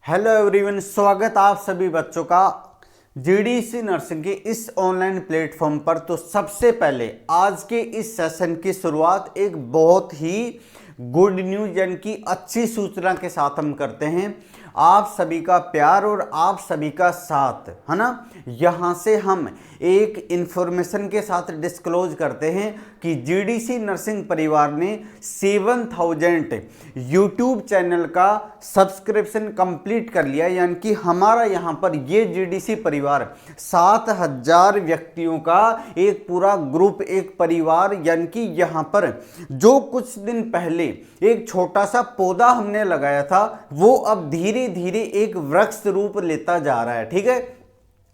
Hello everyone, स्वागत आप सभी बच्चों का जीडीसी नर्सिंग के इस ऑनलाइन प्लेटफॉर्म पर। तो सबसे पहले आज के इस सेशन की शुरुआत एक बहुत ही गुड न्यूज यानी कि अच्छी सूचना के साथ हम करते हैं। आप सभी का प्यार और आप सभी का साथ है ना। यहाँ से हम एक इंफॉर्मेशन के साथ डिस्क्लोज करते हैं कि जीडीसी नर्सिंग परिवार ने 7000 यूट्यूब चैनल का सब्सक्रिप्शन कंप्लीट कर लिया। यानी कि हमारा यहाँ पर ये जीडीसी परिवार 7000 व्यक्तियों का एक पूरा ग्रुप, एक परिवार, यानी कि यहाँ पर जो कुछ दिन पहले एक छोटा सा पौधा हमने लगाया था वो अब धीरे धीरे एक वृक्ष रूप लेता जा रहा है। ठीक है,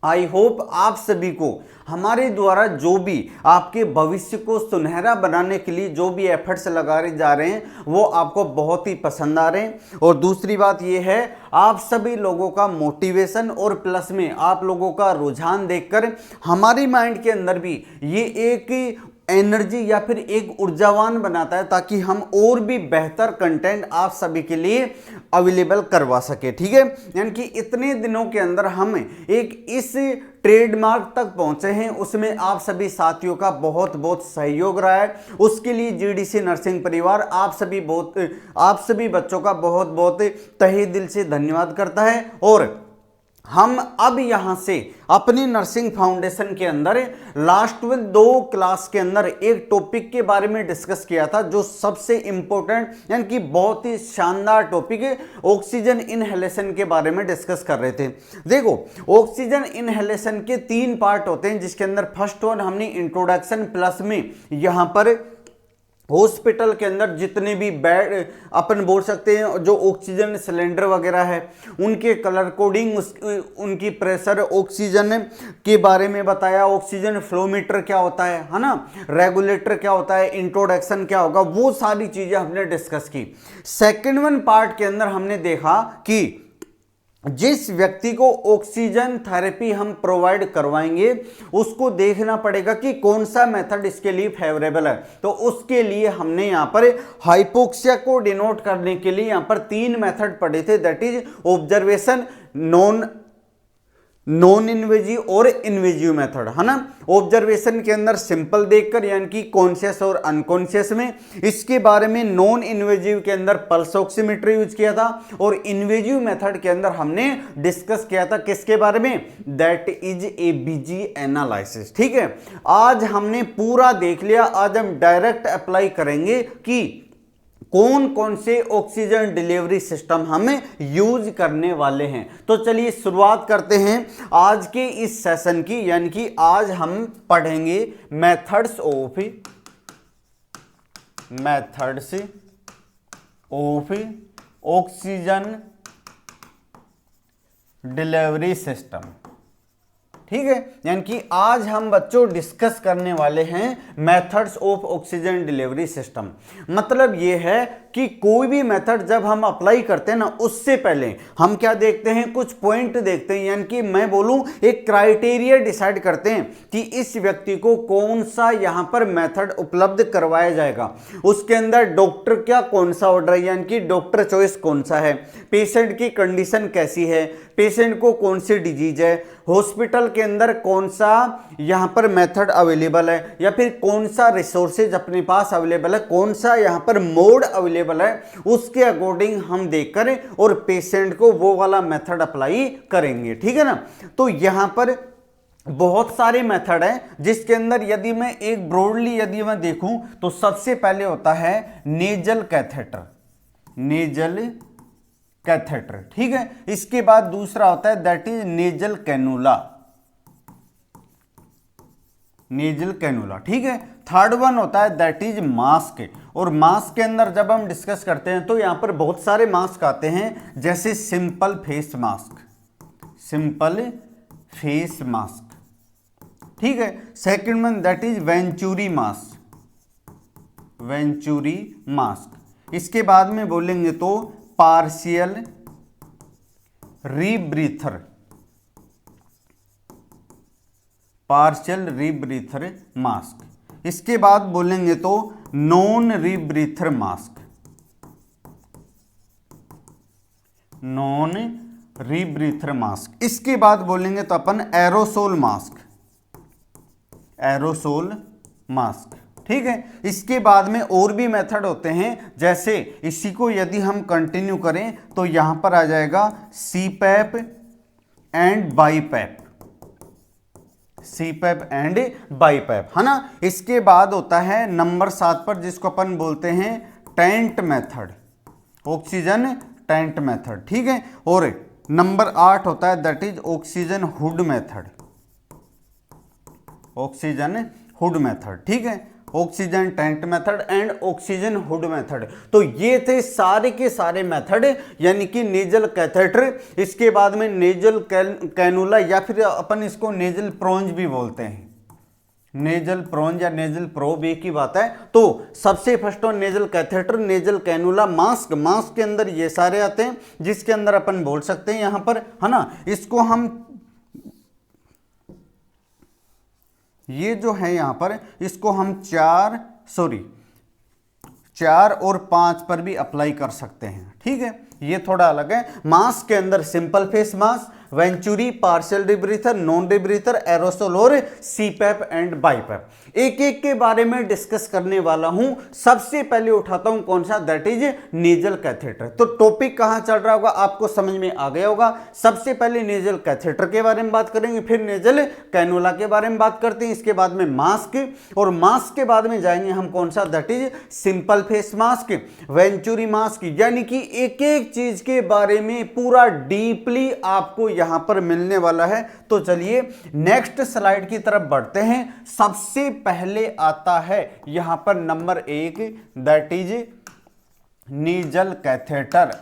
आई होप आप सभी को हमारे द्वारा जो भी आपके भविष्य को सुनहरा बनाने के लिए जो भी एफर्ट्स लगाए जा रहे हैं वो आपको बहुत ही पसंद आ रहे हैं। और दूसरी बात ये है, आप सभी लोगों का मोटिवेशन और प्लस में आप लोगों का रुझान देखकर हमारी माइंड के अंदर भी ये एक एनर्जी या फिर एक ऊर्जावान बनाता है ताकि हम और भी बेहतर कंटेंट आप सभी के लिए अवेलेबल करवा सके। ठीक है, यानी कि इतने दिनों के अंदर हम एक इस ट्रेडमार्क तक पहुंचे हैं, उसमें आप सभी साथियों का बहुत बहुत सहयोग रहा है। उसके लिए जीडीसी नर्सिंग परिवार आप सभी बच्चों का बहुत बहुत तहे दिल से धन्यवाद करता है। और हम अब यहां से अपनी नर्सिंग फाउंडेशन के अंदर लास्ट में 2 क्लास के अंदर एक टॉपिक के बारे में डिस्कस किया था जो सबसे इंपॉर्टेंट यानी कि बहुत ही शानदार टॉपिक है, ऑक्सीजन इनहेलेशन के बारे में डिस्कस कर रहे थे। देखो, ऑक्सीजन इनहेलेशन के 3 पार्ट होते हैं जिसके अंदर फर्स्ट वन हमने इंट्रोडक्शन प्लस में यहां पर हॉस्पिटल के अंदर जितने भी बेड अपन बोल सकते हैं जो ऑक्सीजन सिलेंडर वगैरह है उनके कलर कोडिंग, उनकी प्रेशर, ऑक्सीजन के बारे में बताया, ऑक्सीजन फ्लोमीटर क्या होता है ना, रेगुलेटर क्या होता है, इंट्रोडक्शन क्या होगा, वो सारी चीजें हमने डिस्कस की। सेकेंड वन पार्ट के अंदर हमने देखा कि जिस व्यक्ति को ऑक्सीजन थेरेपी हम प्रोवाइड करवाएंगे उसको देखना पड़ेगा कि कौन सा मेथड इसके लिए फेवरेबल है। तो उसके लिए हमने यहां पर हाइपोक्सिया को डिनोट करने के लिए यहां पर 3 मेथड पढ़े थे, that is observation, non invasive और इन्वेजिव मेथड, है ना। ऑब्जर्वेशन के अंदर सिंपल देखकर यानी कि कॉन्शियस और अनकॉन्शियस में, इसके बारे में नॉन इन्वेजिव के अंदर पल्स ऑक्सीमीटर यूज किया था और इन्वेजिव मेथड के अंदर हमने डिस्कस किया था किसके बारे में, दैट इज एबीजी एनालिसिस। ठीक है, आज हमने पूरा देख लिया। आज हम डायरेक्ट अप्लाई करेंगे कि कौन कौन से ऑक्सीजन डिलीवरी सिस्टम हमें यूज करने वाले हैं। तो चलिए शुरुआत करते हैं आज के इस सेशन की, यानी कि आज हम पढ़ेंगे methods of oxygen delivery system. ठीक है, यानी कि आज हम बच्चों डिस्कस करने वाले हैं methods of oxygen delivery system. मतलब यह है कि कोई भी मेथड जब हम अप्लाई करते हैं ना उससे पहले हम क्या देखते हैं, कुछ पॉइंट देखते हैं, यानी कि मैं बोलूं एक क्राइटेरिया डिसाइड करते हैं कि इस व्यक्ति को कौन सा यहां पर मेथड उपलब्ध करवाया जाएगा। उसके अंदर डॉक्टर क्या कौन सा ऑर्डर है, यानी कि डॉक्टर चॉइस कौन सा है, पेशेंट की कंडीशन कैसी है, पेशेंट को कौन सी डिजीज है, हॉस्पिटल के अंदर कौन सा यहां पर मेथड अवेलेबल है या फिर कौन सा रिसोर्सेज अपने पास अवेलेबल है, कौन सा यहां पर मोड अवेलेबल है, उसके अकॉर्डिंग हम देखकर और पेशेंट को वो वाला मेथड अप्लाई करेंगे। ठीक है ना। तो यहां पर बहुत सारे मेथड हैं जिसके अंदर यदि मैं एक ब्रॉडली यदि मैं देखूं तो सबसे पहले होता है नेजल कैथेटर। ठीक है, इसके बाद दूसरा होता है दैट इज नेजल कैनुला। ठीक है, थर्ड वन होता है दैट इज मास्क। और मास्क के अंदर जब हम डिस्कस करते हैं तो यहां पर बहुत सारे मास्क आते हैं, जैसे सिंपल फेस मास्क। ठीक है, second one that is venturi mask. इसके बाद में बोलेंगे तो पार्शियल रीब्रीथर मास्क। इसके बाद बोलेंगे तो नॉन रीब्रीथर मास्क। रीब्रीथर मास्क। इसके बाद बोलेंगे तो अपन एरोसोल मास्क, एरोसोल मास्क, ठीक है। इसके बाद में और भी मेथड होते हैं, जैसे इसी को यदि हम कंटिन्यू करें तो यहां पर आ जाएगा CPAP and BiPAP, CPAP and BiPAP, है ना। इसके बाद होता है नंबर 7 पर, जिसको अपन बोलते हैं tent method, oxygen tent method, ठीक है। और नंबर 8 होता है that is oxygen hood method, oxygen hood method, ठीक है। Oxygen tent method and oxygen hood method. तो ये थे सारे के सारे मेथड, यानी कि नेजल कैथेटर, इसके बाद में नेजल कैनुला या फिर अपन इसको नेजल प्रोंज भी बोलते हैं, नेजल प्रोंज या नेजल प्रोब एक ही बात है। तो सबसे first on nasal catheter, nasal cannula, mask, mask के अंदर ये सारे आते हैं, जिसके अंदर अपन बोल सकते हैं यहां पर, है ना। इसको हम ये जो है यहां पर, इसको हम 4 और 5 पर भी अप्लाई कर सकते हैं, ठीक है। ये थोड़ा अलग है। मास्क के अंदर simple face mask, venturi, partial rebreather, non rebreather, aerosol और सीपैप एंड बाईपैप। एक एक के बारे में डिस्कस करने वाला हूं। सबसे पहले उठाता हूं कौन सा, दैट इज नेजल कैथेटर। तो टॉपिक कहां चल रहा होगा आपको समझ में आ गया होगा। सबसे पहले नेजल कैथेटर के बारे में बात करेंगे, फिर नेजल कैनुला के बारे में बात करते हैं, इसके बाद में मास्क, और मास्क के बाद में जाएंगे हम कौन सा, that is simple face mask, venturi mask, यानी कि एक एक चीज के बारे में पूरा डीपली आपको यहां पर मिलने वाला है। तो चलिए नेक्स्ट स्लाइड की तरफ बढ़ते हैं। सबसे पहले आता है यहां पर number 1, that is nasal catheter,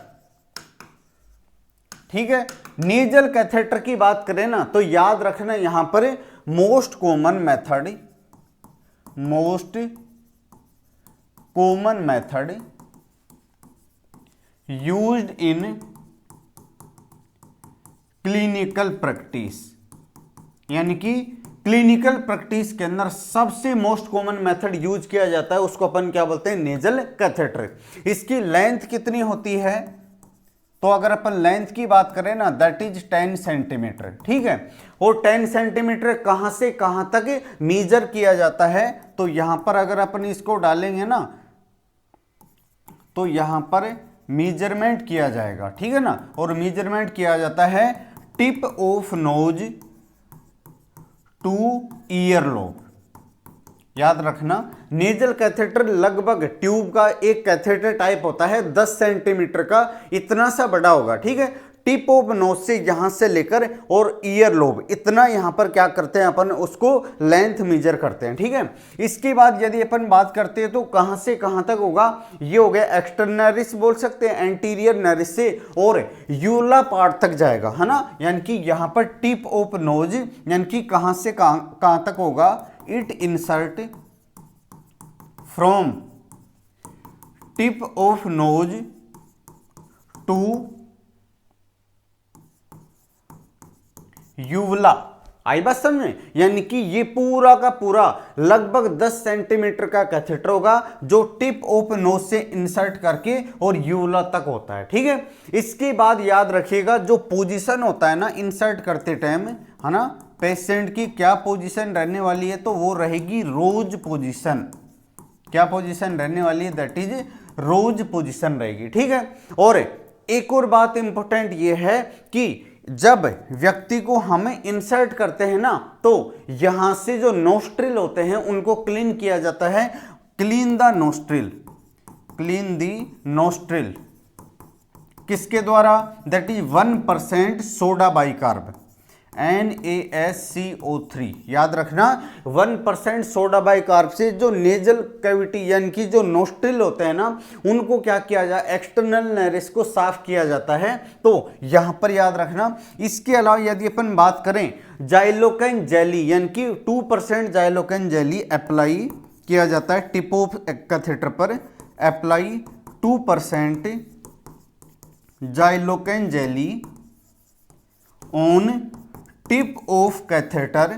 ठीक है। नेजल कैथेटर की बात करें ना, तो याद रखना यहां पर most common method, most common method used in clinical practice, यानी कि क्लिनिकल प्रैक्टिस के अंदर सबसे मोस्ट कॉमन मेथड यूज किया जाता है, उसको अपन क्या बोलते हैं, नेजल कैथेटर। इसकी लेंथ कितनी होती है, तो अगर अपन लेंथ की बात करें ना, दैट इज 10 सेंटीमीटर, ठीक है। और 10 सेंटीमीटर कहां से कहां तक मेजर किया जाता है, तो यहां पर अगर अपन इसको डालेंगे ना, तो यहां पर मेजरमेंट किया जाएगा, ठीक है ना। और मेजरमेंट किया जाता है tip of nose two ear lobe. याद रखना नेजल कैथेटर लगभग ट्यूब का एक कैथेटर टाइप होता है, 10 सेंटीमीटर का, इतना सा बड़ा होगा, ठीक है। टिप ऑफ नोज से यहां से लेकर और ईयर लोब इतना यहां पर क्या करते हैं अपन, उसको लेंथ मेजर करते हैं, ठीक है। इसके बाद यदि अपन बात करते हैं तो कहां से कहां तक होगा, ये हो गया एक्सटर्नरिस बोल सकते हैं, एंटीरियर नरिस से और यूला पार्ट तक जाएगा, है ना। यानी कि यहां पर टिप ऑफ नोज यानी कि कहां से कहां तक होगा, it insert from tip of nose to uvula. आई बात समझ में, यानी कि ये पूरा का पूरा लगभग 10 सेंटीमीटर का कैथेटर होगा, जो टिप ऑफ नोज से इंसर्ट करके और यूवला तक होता है, ठीक है। इसके बाद याद रखिएगा जो पोजीशन होता है ना इंसर्ट करते टाइम, है ना, पेशेंट की क्या पोजीशन रहने वाली है, तो वो रहेगी रोज पोजीशन। क्या पोजीशन रहने वाली है, दैट इज रोज पोजीशन रहेगी, ठीक है। और एक और बात इंपॉर्टेंट ये है कि जब व्यक्ति को हम इंसर्ट करते हैं ना, तो यहां से जो नोस्ट्रिल होते हैं उनको क्लीन किया जाता है, clean the nostril, clean the nostril, किसके द्वारा, that is 1% soda bicarb, NaSCO3। याद रखना 1% सोडा बाइकार्ब से जो नेजल कैविटी यानी कि जो नोस्ट्रिल होते हैं ना, उनको क्या किया जाए, एक्सटर्नल नैरिस को साफ किया जाता है। तो यहां पर याद रखना। इसके अलावा यदि अपन बात करें जाइलोकेन जेली, यानी कि 2% जाइलोकेन जेली अप्लाई किया जाता है टिप ऑफ कैथेटर पर, apply 2% xylocaine jelly on tip of catheter,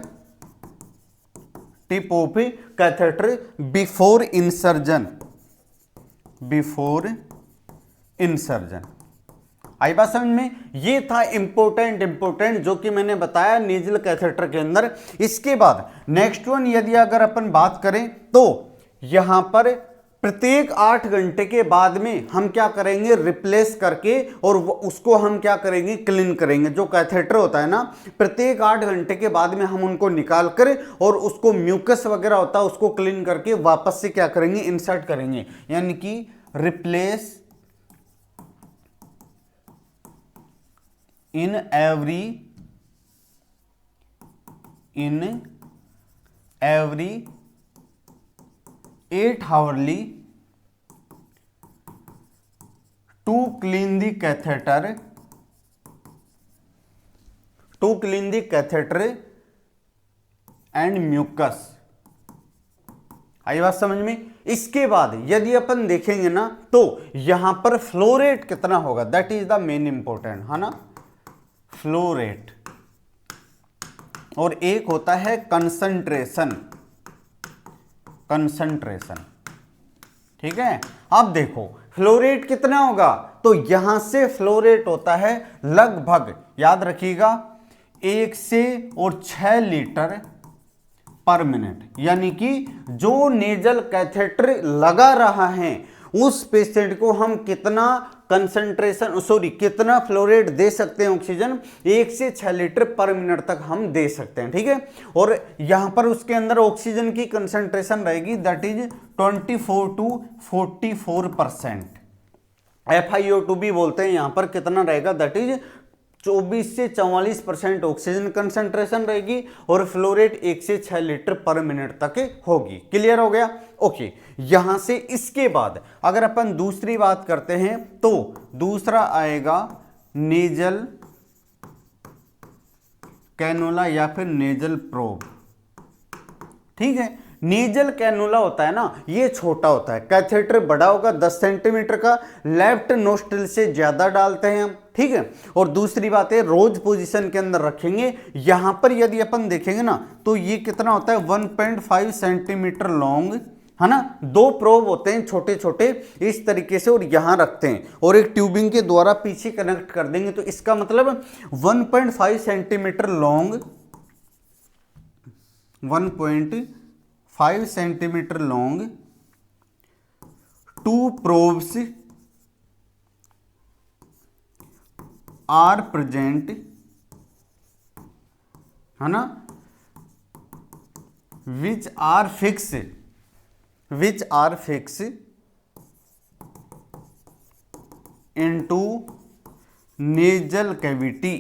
tip of catheter before insertion, before insertion. आई बात समझ में। ये था इंपॉर्टेंट जो कि मैंने बताया नेजल कैथेटर के अंदर। इसके बाद नेक्स्ट वन यदि अगर अपन बात करें तो यहां पर प्रत्येक 8 घंटे के बाद में हम क्या करेंगे, रिप्लेस करके और उसको हम क्या करेंगे, क्लीन करेंगे। जो कैथेटर होता है ना, प्रत्येक 8 घंटे के बाद में हम उनको निकाल कर और उसको म्यूकस वगैरह होता है उसको क्लीन करके वापस से क्या करेंगे, इंसर्ट करेंगे। यानी कि replace in every 8 hourly to clean the catheter and mucus। आई बात समझ में। इसके बाद यदि अपन देखेंगे ना तो यहां पर फ्लो रेट कितना होगा, that is the main important, है ना, फ्लो रेट। और एक होता है कंसंट्रेशन, ठीक है। अब देखो फ्लो रेट कितना होगा, तो यहां से फ्लो रेट होता है लगभग, याद रखिएगा, 1 से 6 लीटर पर मिनट। यानी कि जो नेजल कैथेटर लगा रहा है उस पेशेंट को हम कितना कितना फ्लो रेट दे सकते हैं ऑक्सीजन, 1 से 6 लीटर पर मिनट तक हम दे सकते हैं, ठीक है। और यहां पर उसके अंदर ऑक्सीजन की कंसंट्रेशन रहेगी दैट इज 24 to 44%। FiO2 भी बोलते हैं, यहां पर कितना रहेगा, दैट इज 24 से 44% ऑक्सीजन कंसंट्रेशन रहेगी और फ्लो रेट 1 से 6 लीटर पर मिनट तक होगी। क्लियर हो गया, ओके। यहां से इसके बाद अगर अपन दूसरी बात करते हैं तो दूसरा आएगा नेजल कैनुला या फिर नेजल प्रोब, ठीक है। नेजल कैनुला होता है ना, ये छोटा होता है, कैथेटर बड़ा होगा 10 सेंटीमीटर का, लेफ्ट नोस्ट्रिल से ज्यादा डालते हैं हम, ठीक है। और दूसरी बात है रोज पोजीशन के अंदर रखेंगे। यहां पर यदि अपन देखेंगे ना तो ये कितना होता है, 1.5 सेंटीमीटर लॉन्ग, है ना। 2 प्रोब होते हैं छोटे छोटे इस तरीके से और यहां रखते हैं और एक ट्यूबिंग के द्वारा पीछे कनेक्ट कर देंगे। तो इसका मतलब 1.5 centimetre long, 1.5 centimetre long, 2 probes are present, है ना, which are fix into nasal cavity.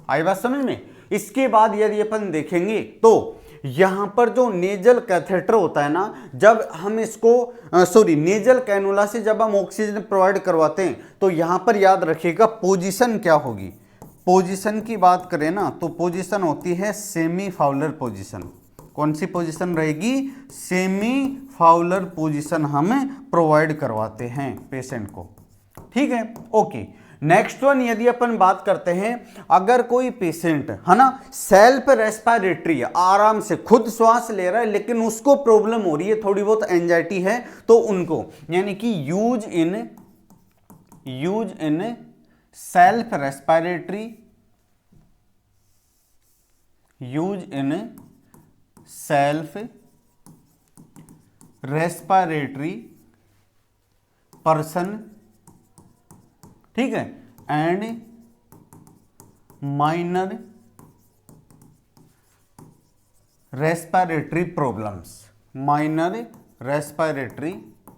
आई बात समझ में। इसके बाद यदि अपन देखेंगे तो यहां पर जो नेजल कैथेटर होता है ना, जब हम इसको नेजल कैनुला से जब हम ऑक्सीजन प्रोवाइड करवाते हैं तो यहां पर याद रखिएगा पोजीशन क्या होगी। पोजीशन की बात करें ना तो पोजीशन होती है सेमी फाउलर पोजीशन। कौन सी पोजीशन रहेगी, सेमी फाउलर पोजीशन हम प्रोवाइड करवाते हैं पेशेंट को, ठीक है, ओके। नेक्स्ट वन यदि अपन बात करते हैं, अगर कोई पेशेंट, है ना, सेल्फ रेस्पिरेटरी है, आराम से खुद श्वास ले रहा है लेकिन उसको प्रॉब्लम हो रही है, थोड़ी बहुत एंजाइटी है, तो उनको यानी कि use in self respiratory, use in self respiratory person, ठीक है, एंड माइनर रेस्पिरेटरी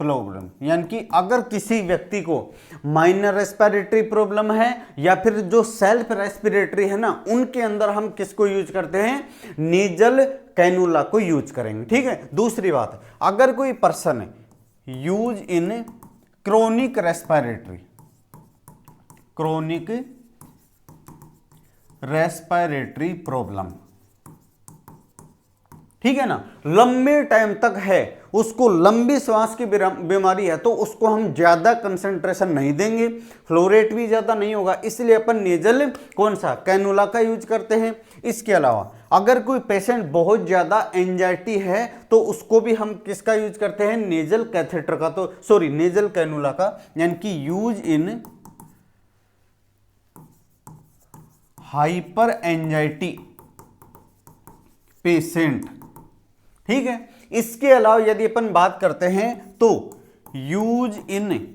प्रॉब्लम, यानी कि अगर किसी व्यक्ति को माइनर रेस्पिरेटरी प्रॉब्लम है या फिर जो सेल्फ रेस्पिरेटरी है ना, उनके अंदर हम किसको यूज करते हैं, नेजल कैनुला को यूज करेंगे, ठीक है। दूसरी बात, अगर कोई person use in chronic respiratory problem, ठीक है ना, लंबे टाइम तक है, उसको लंबी श्वास की बीमारी है, तो उसको हम ज्यादा कंसंट्रेशन नहीं देंगे, फ्लो रेट भी ज्यादा नहीं होगा, इसलिए अपन नेजल कौन सा कैनुला का यूज करते हैं। इसके अलावा अगर कोई पेशेंट बहुत ज्यादा एंजाइटी है तो उसको भी हम किसका यूज करते हैं, नेजल कैथेटर का, तो नेजल कैनुला का, यानी कि use in hyper anxiety patient, ठीक है। इसके अलावा यदि अपन बात करते हैं तो use in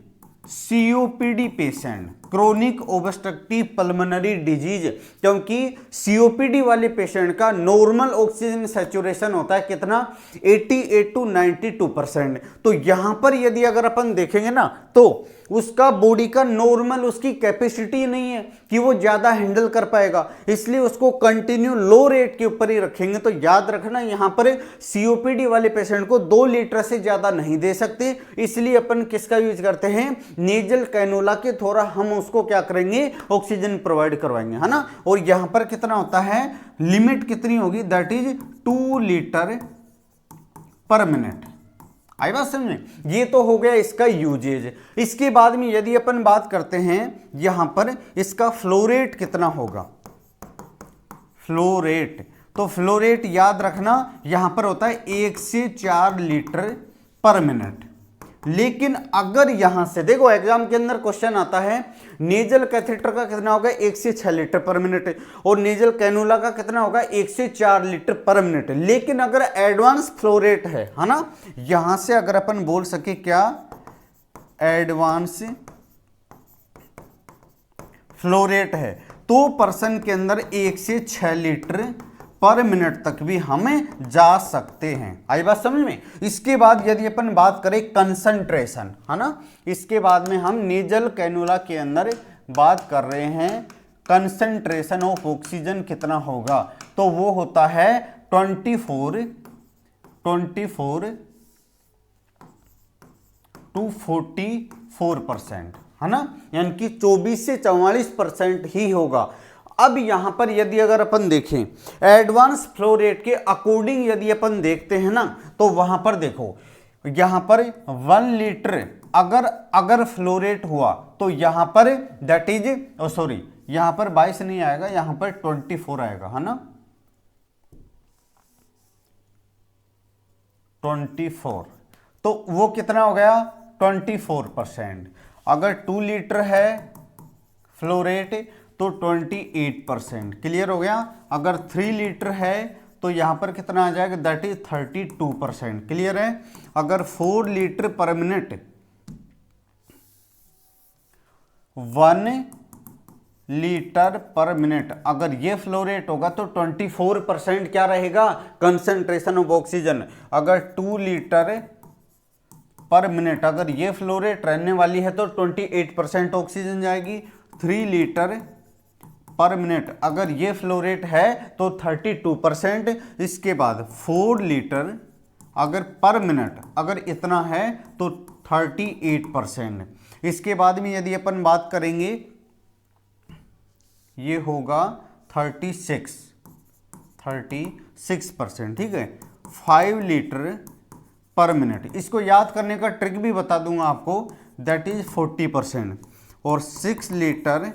COPD patient, chronic obstructive pulmonary disease, क्योंकि सीओपीडी वाले पेशेंट का नॉर्मल ऑक्सीजन सैचुरेशन होता है कितना, 88 to 92%। तो यहां पर यदि अगर अपन देखेंगे ना तो उसका बॉडी का नॉर्मल उसकी कैपेसिटी नहीं है कि वो ज्यादा हैंडल कर पाएगा, इसलिए उसको कंटिन्यू लो रेट के ऊपर ही रखेंगे। तो याद रखना यहां पर सीओपीडी वाले पेशेंट को 2 लीटर से ज्यादा नहीं दे सकते, इसलिए अपन किसका यूज करते हैं, नेजल कैनोला के थोड़ा हम उसको क्या करेंगे, ऑक्सीजन प्रोवाइड करवाएंगे, है ना। और यहां पर कितना होता है, लिमिट कितनी होगी, that is 2 litre per minute. आई बात समझ में, ये तो हो गया इसका यूजेज। इसके बाद में यदि अपन बात करते हैं यहां पर इसका फ्लो रेट कितना होगा, फ्लो रेट, तो फ्लो रेट याद रखना यहां पर होता है 1 से 4 लीटर पर मिनट। लेकिन अगर यहां से देखो एग्जाम के अंदर क्वेश्चन आता है नेजल कैथेटर का कितना होगा, 1 से 6 लीटर पर मिनट, और नेजल कैनुला का कितना होगा, 1 से 4 लीटर पर मिनट। लेकिन अगर एडवांस फ्लो रेट है ना, यहां से अगर अपन बोल सके क्या, एडवांस फ्लो रेट है तो पर्सन के अंदर 1 से 6 लीटर पर मिनट तक भी हमें जा सकते हैं। आई बात समझ में। इसके बाद यदि अपन बात करें कंसंट्रेशन, है ना, इसके बाद में हम नेजल कैनुला के अंदर बात कर रहे हैं कंसंट्रेशन ऑफ ऑक्सीजन कितना होगा, तो वो होता है 24 to 44%, है ना, यानी कि 24 से 44% ही होगा। अब यहां पर यदि अगर अपन देखें एडवांस फ्लो रेट के अकॉर्डिंग यदि अपन देखते हैं ना, तो वहां पर देखो यहां पर 1 लीटर अगर फ्लो रेट हुआ तो यहां पर दैट इज सॉरी यहां पर 22 नहीं आएगा, यहां पर 24 आएगा, है ना, 24। तो वो कितना हो गया, 24%। अगर 2 लीटर है फ्लो रेट तो 28%, क्लियर हो गया। अगर 3 लीटर है तो यहां पर कितना आ जाएगा, दैट इज 32%, क्लियर है। अगर 4 litre per minute 1 litre per minute अगर ये फ्लो रेट होगा तो 24% क्या रहेगा, कंसंट्रेशन ऑफ ऑक्सीजन। अगर 2 लीटर पर मिनट अगर ये फ्लो रेट रहने वाली है तो 28% ऑक्सीजन जाएगी। 3 लीटर पर मिनट अगर ये फ्लो रेट है तो 32%। इसके बाद 4 लीटर अगर पर मिनट अगर इतना है तो 38%। इसके बाद में यदि अपन बात करेंगे ये होगा 36%, ठीक है। 5 लीटर पर मिनट, इसको याद करने का ट्रिक भी बता दूंगा आपको, दैट इज 40%। और 6 लीटर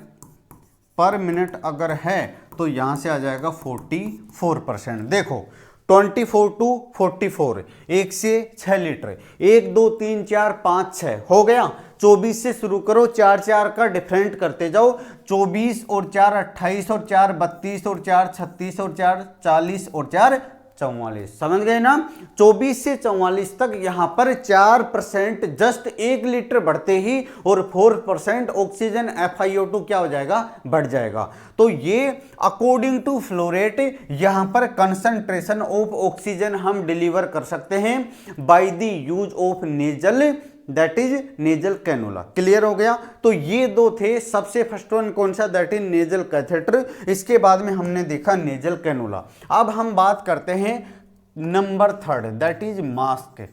पर मिनट अगर है तो यहां से आ जाएगा 44%। देखो 24 to 44, 1 से 6 लीटर, 1 2 3 4 5 6 हो गया। 24 से शुरू करो, 4 4 का डिफरेंट करते जाओ, 24 और 4 28 और 4 32 और 4 36 और 4 40 और 4 44, समझ गए ना। 24 से 44 तक यहां पर 4% जस्ट 1 लीटर बढ़ते ही और 4% ऑक्सीजन FiO2 क्या हो जाएगा, बढ़ जाएगा। तो ये अकॉर्डिंग टू फ्लो रेट यहां पर कंसंट्रेशन ऑफ ऑक्सीजन हम डिलीवर कर सकते हैं by the use of nasal, that is nasal cannula. Clear हो गया। तो ये 2 थे। सबसे फर्स्ट वन कौन सा, दैट इज नेजल कैथेटर। इसके बाद में हमने देखा नेजल कैनुला। अब हम बात करते हैं नंबर 3, दैट इज मास्क,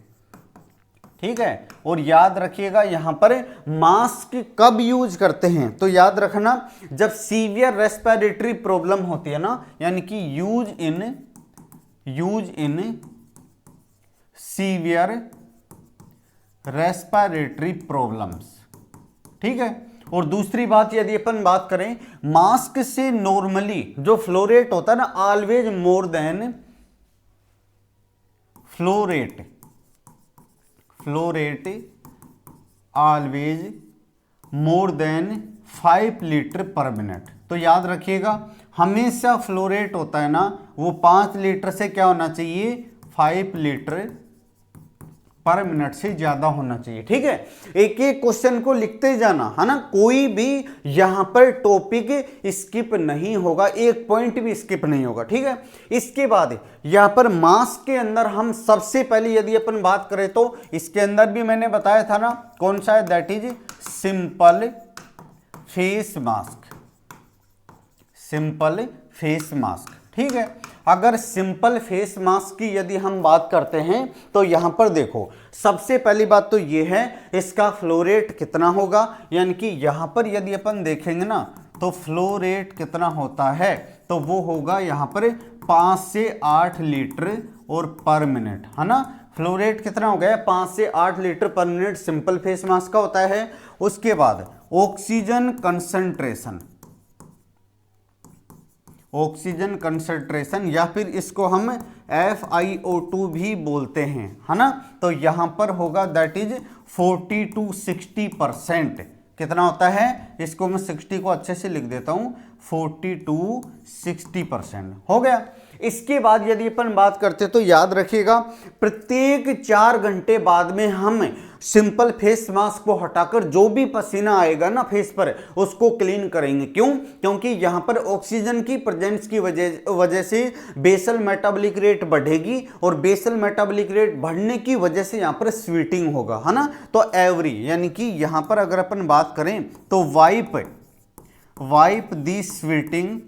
ठीक है। और याद रखिएगा यहां पर मास्क कब यूज करते हैं, तो याद रखना जब सीवियर रेस्पिरेटरी प्रॉब्लम होती है ना, यानी कि use in severe respiratory problems, ठीक है। और दूसरी बात यदि अपन बात करें मास्क से नॉर्मली जो फ्लो रेट होता है ना, always more than flow rate always more than 5 litre per minute, तो याद रखिएगा हमेशा फ्लो रेट होता है ना वो 5 लीटर से क्या होना चाहिए, 5 लीटर पर मिनट से ज्यादा होना चाहिए। ठीक है, एक एक क्वेश्चन को लिखते जाना है ना, कोई भी यहां पर टॉपिक स्किप नहीं होगा, एक पॉइंट भी स्किप नहीं होगा। ठीक है, इसके बाद यहां पर मास्क के अंदर हम सबसे पहले यदि अपन बात करें तो इसके अंदर भी मैंने बताया था ना कौन सा है, that is simple face mask, simple face mask. ठीक है, अगर सिंपल फेस मास्क की यदि हम बात करते हैं तो यहां पर देखो सबसे पहली बात तो ये है इसका फ्लो रेट कितना होगा, यानी कि यहां पर यदि अपन देखेंगे ना तो फ्लो रेट कितना होता है तो वो होगा यहां पर 5 से 8 लीटर और पर मिनट, है ना। फ्लो रेट कितना हो गया, 5 से 8 litre per minute simple face mask का होता है। उसके बाद ऑक्सीजन कंसंट्रेशन, ऑक्सीजन कंसंट्रेशन या फिर इसको हम FiO2 भी बोलते हैं, है ना, तो यहां पर होगा दैट इज 40 to 60%। कितना होता है, इसको मैं 60 को अच्छे से लिख देता हूं, 40 to 60% हो गया। इसके बाद यदि अपन बात करते तो याद रखिएगा प्रत्येक 4 घंटे बाद में हम सिंपल फेस मास्क को हटाकर जो भी पसीना आएगा ना फेस पर उसको क्लीन करेंगे। क्यों, क्योंकि यहां पर ऑक्सीजन की प्रेजेंस की वजह से बेसल मेटाबॉलिक रेट बढ़ेगी और बेसल मेटाबॉलिक रेट बढ़ने की वजह से यहां पर स्वीटिंग होगा, है ना। तो एवरी यानी कि यहां पर अगर अपन बात करें तो wipe the sweating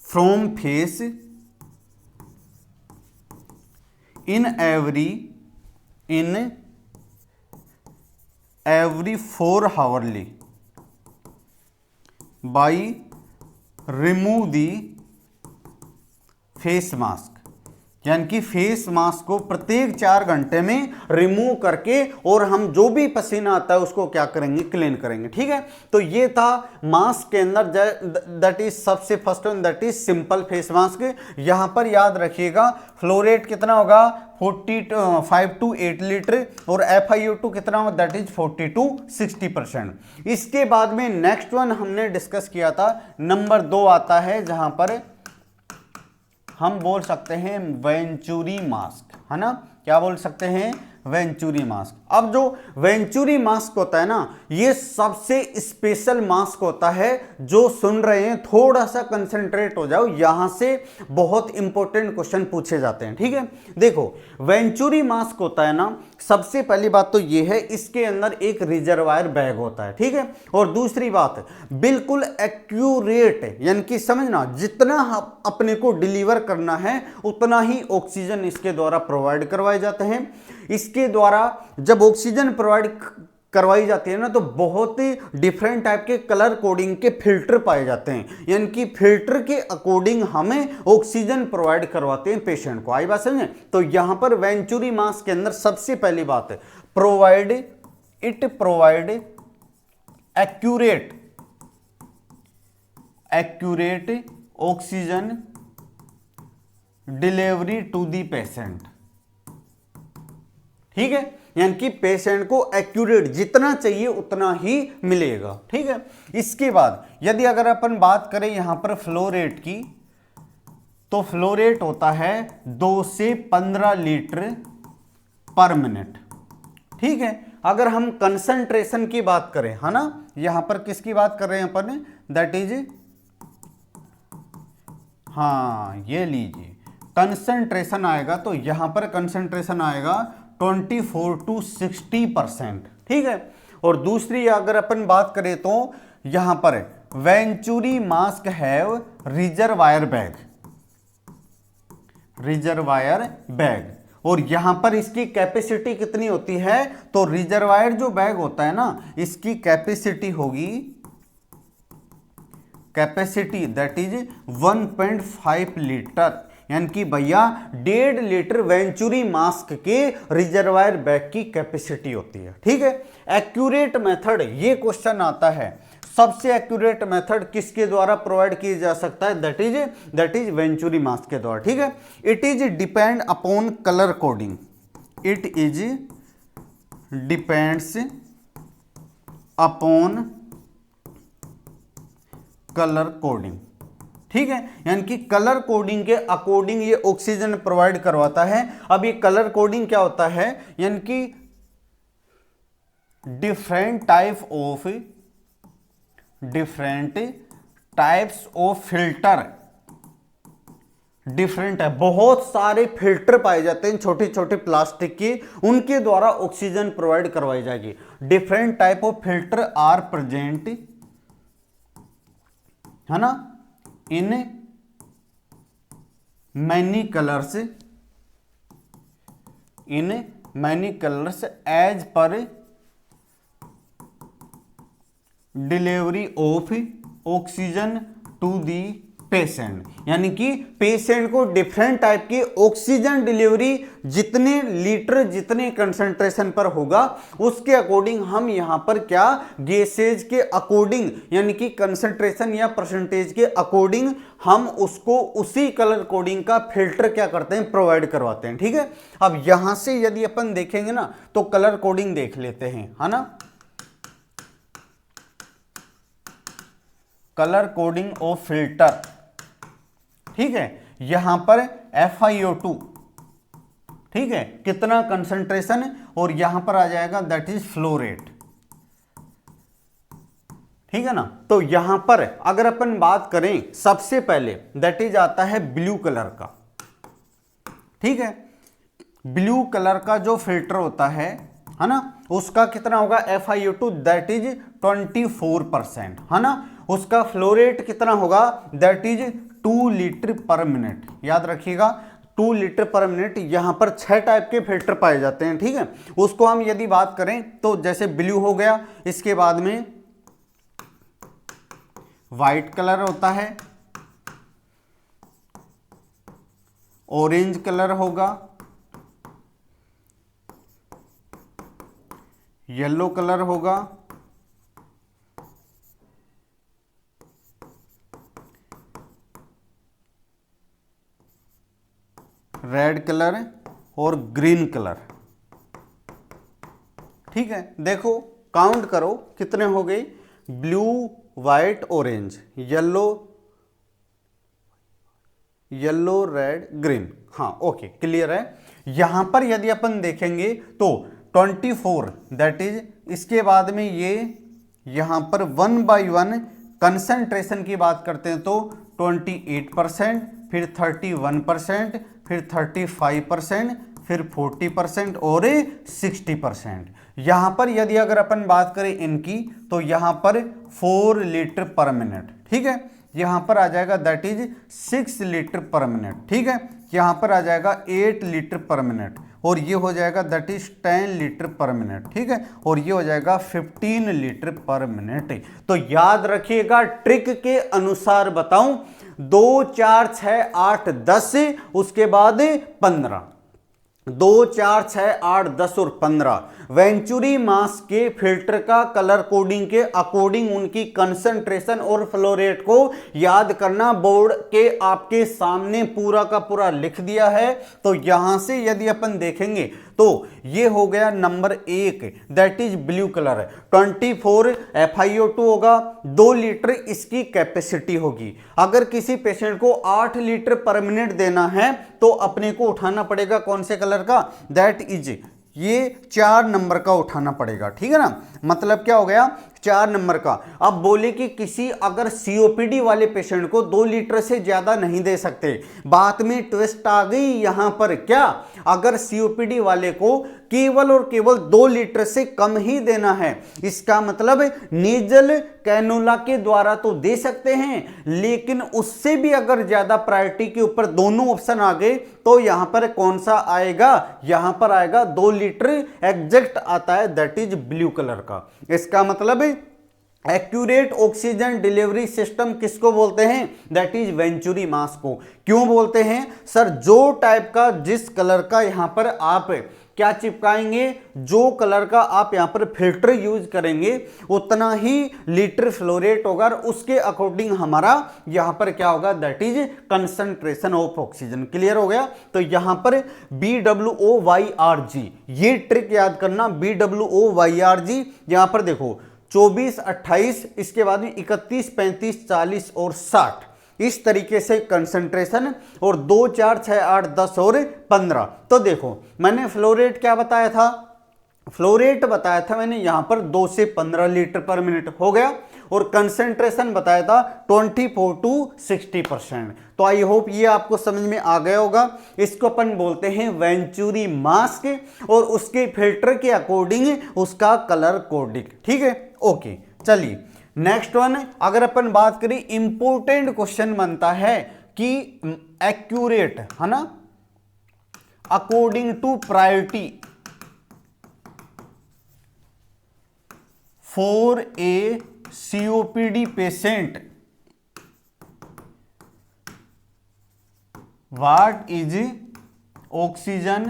from face in every 4 hourly by remove the face mask, यानी कि फेस मास्क को प्रत्येक 4 घंटे में रिमूव करके और हम जो भी पसीना आता है उसको क्या करेंगे, क्लीन करेंगे। ठीक है, तो ये था मास्क के अंदर, दैट इज सबसे first one that is simple face mask. यहां पर याद रखिएगा फ्लो रेट कितना होगा, 45 to 8 लीटर और FiO2 कितना होगा, दैट इज 40 to 60%। इसके बाद में नेक्स्ट वन हमने डिस्कस किया था, नंबर 2 आता है जहां पर हम बोल सकते हैं वेंचुरी मास्क, है ना। क्या बोल सकते हैं, वेंचुरी मास्क। अब जो वेंचुरी मास्क होता है ना ये सबसे स्पेशल मास्क होता है। जो सुन रहे हैं थोड़ा सा कंसंट्रेट हो जाओ, यहां से बहुत इंपॉर्टेंट क्वेश्चन पूछे जाते हैं। ठीक है, देखो वेंचुरी मास्क होता है ना, सबसे पहली बात तो ये है इसके अंदर एक रिजर्वायर बैग होता है। ठीक है, और दूसरी बात बिल्कुल एक्यूरेट, यानी कि समझना जितना अपने को डिलीवर करना है उतना ही ऑक्सीजन इसके द्वारा प्रोवाइड करवाए जाते हैं। इसके द्वारा जब ऑक्सीजन प्रोवाइड करवाई जाती है ना तो बहुत ही डिफरेंट टाइप के कलर कोडिंग के फिल्टर पाए जाते हैं, यानी कि फिल्टर के अकॉर्डिंग हमें ऑक्सीजन प्रोवाइड करवाते हैं पेशेंट को। आई बात समझे, तो यहां पर वेंचुरी मास्क के अंदर सबसे पहली बात है provide accurate oxygen delivery to the patient. ठीक है, यानी कि पेशेंट को एक्यूरेट जितना चाहिए उतना ही मिलेगा। ठीक है, इसके बाद यदि अगर अपन बात करें यहां पर फ्लो रेट की तो फ्लो रेट होता है 2 से 15 लीटर पर मिनट। ठीक है, अगर हम कंसंट्रेशन की बात करें, है ना, यहां पर किसकी बात कर रहे हैं अपन, दैट इज, हाँ ये लीजिए कंसंट्रेशन आएगा तो यहां पर कंसंट्रेशन आएगा 24 to 60%। ठीक है, और दूसरी अगर अपन बात करें तो यहां पर venturi mask have reservoir bag, और यहां पर इसकी कैपेसिटी कितनी होती है, तो रिजर्वायर जो बैग होता है ना इसकी कैपेसिटी होगी, कैपेसिटी दैट इज 1.5 लीटर, यानी कि भैया 1.5 लीटर वेंचुरी मास्क के रिजर्वायर बैग की कैपेसिटी होती है। ठीक है, एक्यूरेट मेथड, ये क्वेश्चन आता है सबसे एक्यूरेट मेथड किसके द्वारा प्रोवाइड किया जा सकता है, दैट इज वेंचुरी मास्क के द्वारा। ठीक है, it is depend upon colour coding, it is depends upon colour coding. ठीक है, यानी कि कलर कोडिंग के अकॉर्डिंग ये ऑक्सीजन प्रोवाइड करवाता है। अब ये कलर कोडिंग क्या होता है, यानी कि different types of filter, different है, बहुत सारे फिल्टर पाए जाते हैं छोटे छोटे प्लास्टिक के, उनके द्वारा ऑक्सीजन प्रोवाइड करवाई जाएगी। Different type of filter are present, है ना, in many colours, as per delivery of oxygen to the patient. यानी कि पेशेंट को डिफरेंट टाइप की ऑक्सीजन डिलीवरी जितने लीटर जितने कंसंट्रेशन पर होगा उसके अकॉर्डिंग हम यहां पर क्या गैसेज के अकॉर्डिंग, यानी कि कंसंट्रेशन या परसेंटेज के अकॉर्डिंग हम उसको उसी कलर कोडिंग का फिल्टर क्या करते हैं, प्रोवाइड करवाते हैं। ठीक है, अब यहां से यदि अपन देखेंगे ना तो कलर कोडिंग देख लेते हैं, है ना, कलर कोडिंग ऑफ फिल्टर। ठीक है, यहां पर FiO2, ठीक है, कितना कंसंट्रेशन, और यहां पर आ जाएगा दैट इज फ्लो रेट। ठीक है ना, तो यहां पर अगर अपन बात करें सबसे पहले दैट इज आता है ब्लू कलर का। ठीक है, ब्लू कलर का जो फिल्टर होता है ना, उसका कितना होगा FiO2 दैट इज 24%, है ना, उसका फ्लो रेट कितना होगा that is 2 litre per minute. याद रखिएगा 2 लीटर पर मिनट। यहां पर 6 टाइप के फिल्टर पाए जाते हैं। ठीक है, उसको हम यदि बात करें तो जैसे ब्लू हो गया, इसके बाद में वाइट कलर होता है, ऑरेंज कलर होगा, येलो कलर होगा, रेड कलर और ग्रीन कलर। ठीक है, देखो काउंट करो कितने हो गए, blue, white, orange, yellow, red, green. हाँ ओके, क्लियर है। यहां पर यदि अपन देखेंगे तो 24 दैट इज, इसके बाद में ये यहां पर 1 बाई 1 कंसंट्रेशन की बात करते हैं तो 28%, फिर 31%, फिर 35%, फिर 40% और 60%। यहां पर यदि अगर अपन बात करें इनकी तो यहां पर 4 लीटर पर मिनट। ठीक है, यहां पर आ जाएगा that is 6 litre per minute. ठीक है, यहां पर आ जाएगा 8 लीटर पर मिनट, और ये हो जाएगा that is 10 litre per minute. ठीक है, और ये हो जाएगा 15 लीटर पर मिनट। तो याद रखिएगा, ट्रिक के अनुसार बताऊं, 2, 4, 6, 8, 10, उसके बाद 15, 2, 4, 6, 8, 10 और 15 वेंचुरी मास के फिल्टर का कलर कोडिंग के अकॉर्डिंग उनकी कंसंट्रेशन और फ्लो रेट को याद करना। बोर्ड के आपके सामने पूरा का पूरा लिख दिया है। तो यहां से यदि अपन देखेंगे तो ये हो गया number 1 that is blue colour, 24 FiO2 होगा, 2 लीटर इसकी कैपेसिटी होगी। अगर किसी पेशेंट को 8 लीटर पर मिनट देना है तो अपने को उठाना पड़ेगा कौन से कलर का, दैट इज ये 4 नंबर का उठाना पड़ेगा। ठीक है ना, मतलब क्या हो गया 4 नंबर का। अब बोले कि किसी अगर COPD वाले पेशेंट को 2 लीटर से ज्यादा नहीं दे सकते, बात में ट्विस्ट आ गई यहां पर। क्या, अगर COPD वाले को केवल और केवल 2 लीटर से कम ही देना है, इसका मतलब नेजल कैनुला के द्वारा तो दे सकते हैं, लेकिन उससे भी अगर ज्यादा प्रायोरिटी के ऊपर दोनों ऑप्शन आ गए तो यहां पर कौन सा आएगा, यहां पर आएगा 2 लीटर एग्जैक्ट आता है दैट इज ब्लू कलर का। इसका मतलब एक्यूरेट ऑक्सीजन डिलीवरी सिस्टम किसको बोलते हैं, दैट इज वेंचुरी मास को। क्यों बोलते हैं सर, जो टाइप का जिस कलर का यहां पर आप क्या चिपकाएंगे, जो कलर का आप यहां पर फिल्टर यूज करेंगे उतना ही लीटर फ्लो रेट होगा, और उसके अकॉर्डिंग हमारा यहां पर क्या होगा, that is concentration of oxygen. Clear हो गया। तो यहां पर BWOYRG, ये ट्रिक याद करना, BWOYRG। यहां पर देखो 24, 28, इसके बाद में 31, 35, 40 और 60, इस तरीके से कंसंट्रेशन, और 2, 4, 6, 8, 10 और 15। तो देखो मैंने फ्लो रेट क्या बताया था, फ्लो रेट बताया था मैंने यहां पर 2 से 15 लीटर पर मिनट हो गया, और कंसंट्रेशन बताया था 24 to 60%। तो आई होप ये आपको समझ में आ गया होगा। इसको अपन बोलते हैं वेंचुरी मास्क, और उसके फिल्टर के अकॉर्डिंग उसका कलर कोडिंग, ठीक है। ओके चलिए नेक्स्ट वन, अगर अपन बात करें, इंपॉर्टेंट क्वेश्चन बनता है कि एक्यूरेट, है ना, according to priority for a COPD patient, what is oxygen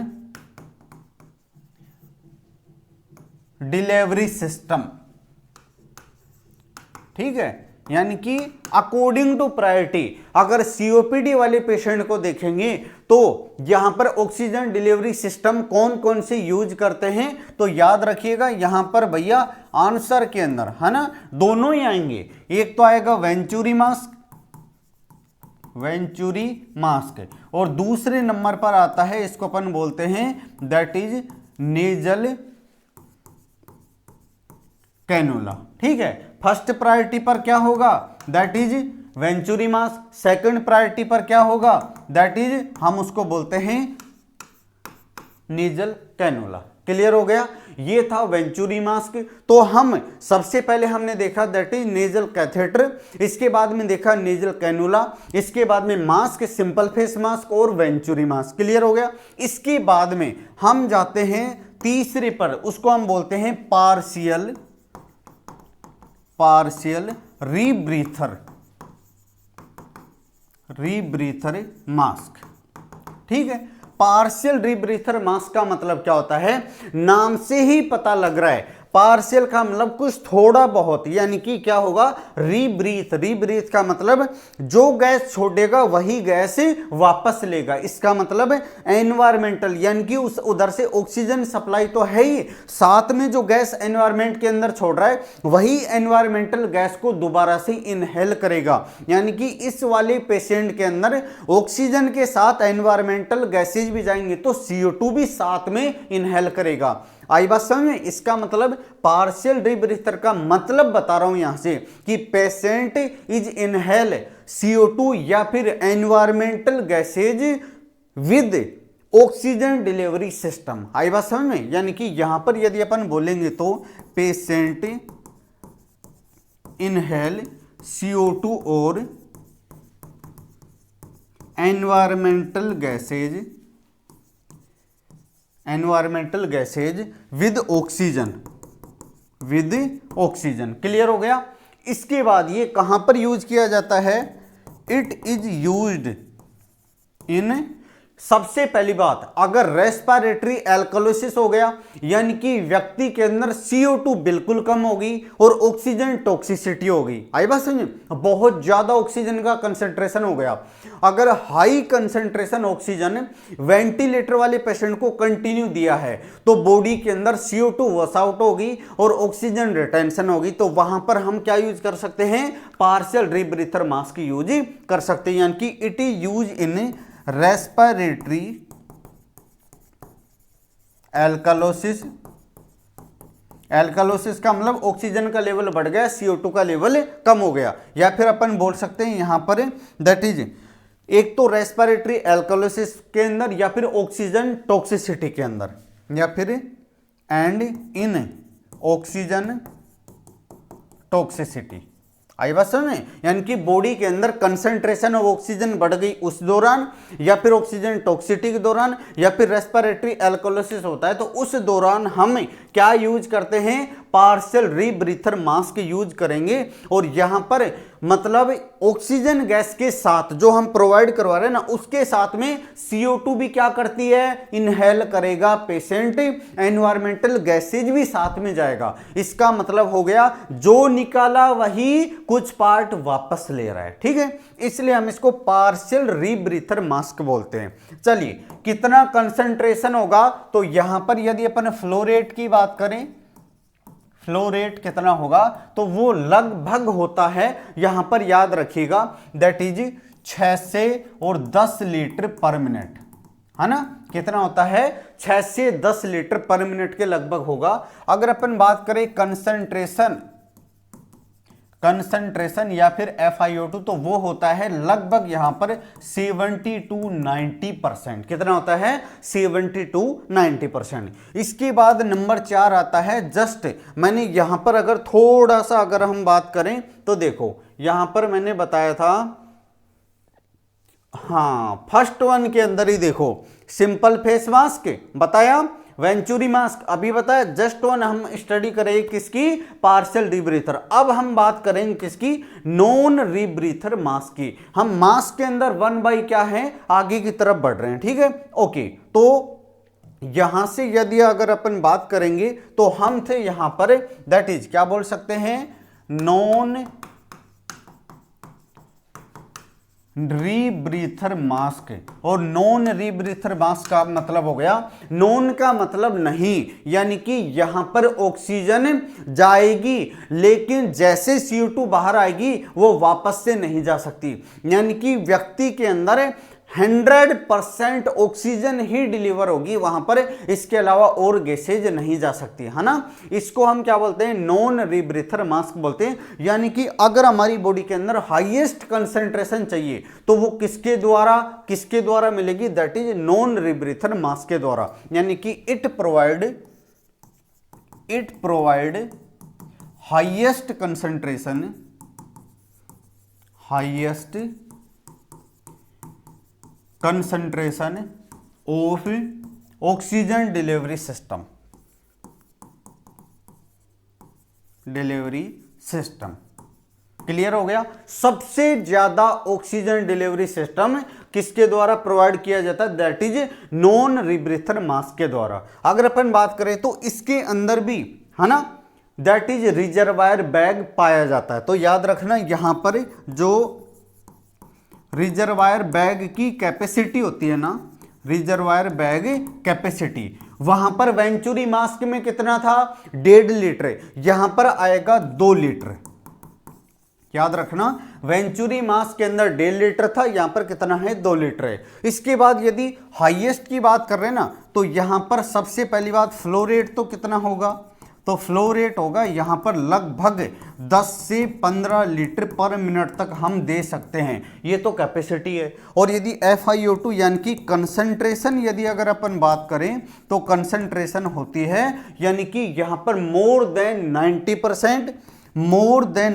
delivery system, ठीक है। यानी कि अकॉर्डिंग टू प्रायोरिटी, अगर COPD वाले पेशेंट को देखेंगे तो यहां पर ऑक्सीजन डिलीवरी सिस्टम कौन कौन से यूज करते हैं, तो याद रखिएगा यहां पर भैया आंसर के अंदर, है ना, दोनों ही आएंगे। एक तो आएगा वेंचुरी मास्क, वेंचुरी मास्क, और दूसरे नंबर पर आता है, इसको अपन बोलते हैं दैट इज नेजल कैनुला, ठीक है। फर्स्ट प्रायोरिटी पर क्या होगा, that is venturi mask. Second priority पर क्या होगा, दैट इज हम उसको बोलते हैं नेजल कैनुला। क्लियर हो गया, ये था वेंचुरी मास्क। तो हम सबसे पहले हमने देखा दैट इज नेजल कैथेटर, इसके बाद में देखा नेजल कैनुला, इसके बाद में मास्क, सिंपल फेस मास्क और वेंचुरी मास्क। क्लियर हो गया। इसके बाद में हम जाते हैं तीसरे पर, उसको हम बोलते हैं पार्शियल रीब्रीथर मास्क, ठीक है। पार्शियल रीब्रीथर मास्क का मतलब क्या होता है, नाम से ही पता लग रहा है, पार्शियल का मतलब कुछ थोड़ा बहुत, यानी कि क्या होगा, रीब्रीथ का मतलब जो गैस छोड़ेगा वही गैस वापस लेगा। इसका मतलब एनवायरमेंटल, यानी कि उस उधर से ऑक्सीजन सप्लाई तो है ही, साथ में जो गैस एनवायरमेंट के अंदर छोड़ रहा है वही एनवायरमेंटल गैस को दोबारा से इनहेल करेगा। यानी कि इस वाले पेशेंट के अंदर ऑक्सीजन के साथ एनवायरमेंटल गैसेज भी जाएंगे तो CO2 भी साथ में इनहेल करेगा। आई बात समझ में। इसका मतलब पार्शियल रीब्रीथर का मतलब बता रहा हूं यहां से कि पेशेंट इज इनहेल CO2 या फिर environmental gases with oxygen delivery system. आई बात समझ में। यानी कि यहां पर यदि अपन बोलेंगे तो पेशेंट इनहेल CO2 और environmental gases with oxygen. Clear हो गया। इसके बाद ये कहां पर यूज किया जाता है, इट इज यूज्ड इन, सबसे पहली बात, अगर रेस्पिरेटरी एल्कोलिसिस हो गया, यानी कि व्यक्ति के अंदर CO2 बिल्कुल कम होगी और ऑक्सीजन टॉक्सिसिटी होगी। आई बात समझ, बहुत ज्यादा ऑक्सीजन का कंसंट्रेशन हो गया। अगर हाई कंसंट्रेशन ऑक्सीजन वेंटिलेटर वाले पेशेंट को कंटिन्यू दिया है तो बॉडी के अंदर CO2 वॉश आउट होगी और ऑक्सीजन रिटेंशन होगी। तो वहां पर हम क्या यूज कर सकते हैं, पार्शियल रीब्रीथर मास्क यूज कर सकते हैं। यानी कि it is use in respiratory alkalosis का मतलब ऑक्सीजन का लेवल बढ़ गया, CO2 का लेवल कम हो गया। या फिर अपन बोल सकते हैं यहां पर दैट इज एक तो रेस्पिरेटरी एल्कालोसिस के अंदर, या फिर ऑक्सीजन टॉक्सिसिटी के अंदर, या फिर एंड इन ऑक्सीजन टॉक्सिसिटी। आई बात समझ में। यानी कि बॉडी के अंदर कंसंट्रेशन ऑफ ऑक्सीजन बढ़ गई उस दौरान, या फिर ऑक्सीजन टॉक्सिसिटी के दौरान, या फिर रेस्पिरेटरी एल्कोलिसिस होता है तो उस दौरान हम क्या यूज करते हैं, पार्शियल रीब्रीथर मास्क यूज करेंगे। और यहां पर मतलब ऑक्सीजन गैस के साथ जो हम प्रोवाइड करवा रहे हैं ना, उसके साथ में CO2 भी क्या करती है, इनहेल करेगा पेशेंट, एनवायरमेंटल गैसेज भी साथ में जाएगा। इसका मतलब हो गया जो निकाला वही कुछ पार्ट वापस ले रहा है, ठीक है। इसलिए हम इसको पार्शियल रीब्रीथर मास्क बोलते हैं। चलिए कितना कंसंट्रेशन होगा, तो यहां पर यदि अपन फ्लो रेट की बात करें, फ्लो रेट कितना होगा, तो वो लगभग होता है, यहां पर याद रखिएगा, दैट इज 6 से और 10 लीटर पर मिनट, है ना। कितना होता है, 6 से 10 लीटर पर मिनट के लगभग होगा। अगर अपन बात करें कंसंट्रेशन या फिर FiO2, तो वो होता है लगभग यहां पर 70 to 90%। कितना होता है, 70 to 90%। इसके बाद नंबर 4 आता है जस्ट। मैंने यहां पर अगर थोड़ा सा अगर हम बात करें तो देखो, यहां पर मैंने बताया था, हाँ फर्स्ट वन के अंदर ही देखो, सिंपल फेस मास्क बताया, वेंचुरी मास्क अभी बताया, जस्ट वन हम स्टडी करेंगे किसकी, पार्शियल रीब्रीथर। अब हम बात करेंगे किसकी, नॉन रीब्रीथर मास्क की। हम मास्क के अंदर 1 बाई क्या है, आगे की तरफ बढ़ रहे हैं, ठीक है, ओके। तो यहां से यदि अगर अपन बात करेंगे तो हम थे यहां पर, दैट इज क्या बोल सकते हैं, नॉन रीब्रीथर मास्क। और नॉन रीब्रीथर मास्क का मतलब हो गया, नॉन का मतलब नहीं, यानी कि यहां पर ऑक्सीजन जाएगी लेकिन जैसे CO2 बाहर आएगी वो वापस से नहीं जा सकती, यानी कि व्यक्ति के अंदर 100% ऑक्सीजन ही डिलीवर होगी वहां पर, इसके अलावा और गैसेज नहीं जा सकती, है ना। इसको हम क्या बोलते हैं, नॉन रीब्रीथर मास्क बोलते हैं। यानी कि अगर हमारी बॉडी के अंदर हाईएस्ट कंसंट्रेशन चाहिए तो वो किसके द्वारा मिलेगी, दैट इज नॉन रीब्रीथर मास्क के द्वारा। यानी कि it provide highest concentration of oxygen delivery system. Clear हो गया। सबसे ज्यादा ऑक्सीजन डिलीवरी सिस्टम किसके द्वारा प्रोवाइड किया जाता है, दैट इज नॉन रीब्रीथर मास्क के द्वारा। अगर अपन बात करें तो इसके अंदर भी, है ना, दैट इज रिजर्वायर बैग पाया जाता है। तो याद रखना यहां पर जो रिजर्वायर बैग की कैपेसिटी होती है ना, रिजर्वायर बैग कैपेसिटी, वहां पर वेंचुरी मास्क में कितना था, 1.5 लीटर, यहां पर आएगा 2 लीटर। याद रखना, वेंचुरी मास्क के अंदर 1.5 लीटर था, यहां पर कितना है, 2 लीटर है। इसके बाद यदि हाईएस्ट की बात कर रहे हैं ना, तो यहां पर सबसे पहली बात फ्लो रेट तो कितना होगा, तो फ्लो रेट होगा यहां पर लगभग 10 से 15 लीटर पर मिनट तक हम दे सकते हैं, ये तो कैपेसिटी है। और यदि FiO2 यानी कि कंसंट्रेशन यदि अगर अपन बात करें तो कंसंट्रेशन होती है, यानी कि यहां पर मोर देन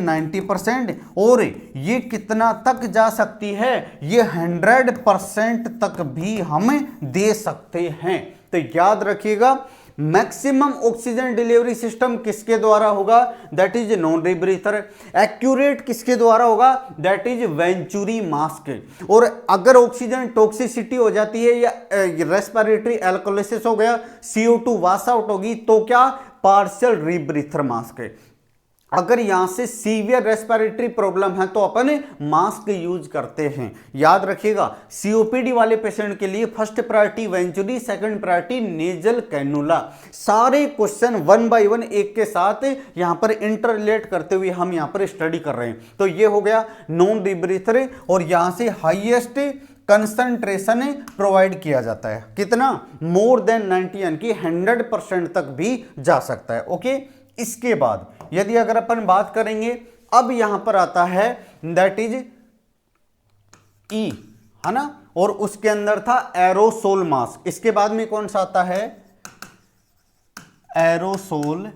90%, और ये कितना तक जा सकती है, ये 100% तक भी हम दे सकते हैं। तो याद रखिएगा, मैक्सिमम ऑक्सीजन डिलीवरी सिस्टम किसके द्वारा होगा, दैट इज नॉन रीब्रीथर। एक्यूरेट किसके द्वारा होगा, दैट इज वेंचुरी मास्क। और अगर ऑक्सीजन टॉक्सिसिटी हो जाती है या रेस्पिरेटरी एल्कोलिसिस हो गया, CO2 वाश आउट होगी, तो क्या, पार्शियल रीब्रीथर मास्क। अगर यहां से सीवियर रेस्पिरेटरी प्रॉब्लम है तो अपन मास्क यूज करते हैं। याद रखिएगा, COPD वाले पेशेंट के लिए first priority venturi, second priority nasal cannula. सारे क्वेश्चन 1 बाय 1 एक के साथ यहां पर इंटर रिलेट करते हुए हम यहां पर स्टडी कर रहे हैं। तो ये हो गया नॉन रीब्रीथर, और यहां से हाईएस्ट कंसंट्रेशन प्रोवाइड किया जाता है, कितना, मोर देन 90, यानी कि 100% तक भी जा सकता है। ओके, इसके बाद यदि अगर अपन बात करेंगे, अब यहां पर आता है दैट इज E, है ना, और उसके अंदर था एरोसोल मास्क। इसके बाद में कौन सा आता है, एरोसोल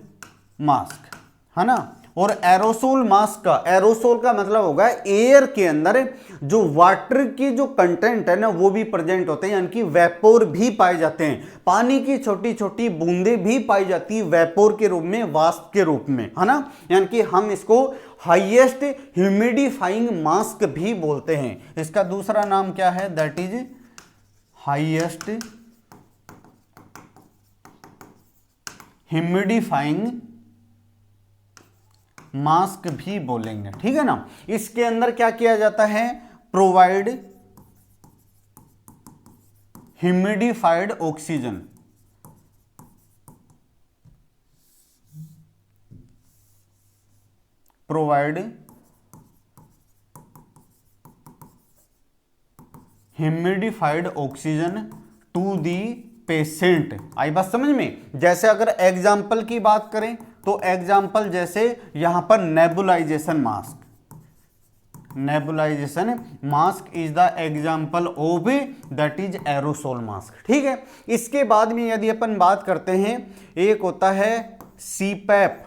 मास्क, है ना। और एरोसोल मास्क का, एरोसोल का मतलब होगा एयर के अंदर जो वाटर की जो कंटेंट है ना वो भी प्रेजेंट होते हैं, यानी कि वेपोर भी पाए जाते हैं, पानी की छोटी छोटी बूंदें भी पाई जाती है वेपोर के रूप में, वाष्प के रूप में, है ना। यानी कि हम इसको हाईएस्ट ह्यूमिडिफाइंग मास्क भी बोलते हैं। इसका दूसरा नाम क्या है, that is highest humidifying mask भी बोलेंगे, ठीक है ना। इसके अंदर क्या किया जाता है, provide humidified oxygen, provide humidified oxygen to the patient. आई बात समझ में? जैसे अगर एग्जाम्पल की बात करें तो एग्जाम्पल जैसे यहां पर nebulisation mask, nebulisation mask is the example of that is aerosol mask. ठीक है, इसके बाद में यदि अपन बात करते हैं, एक होता है सीपैप,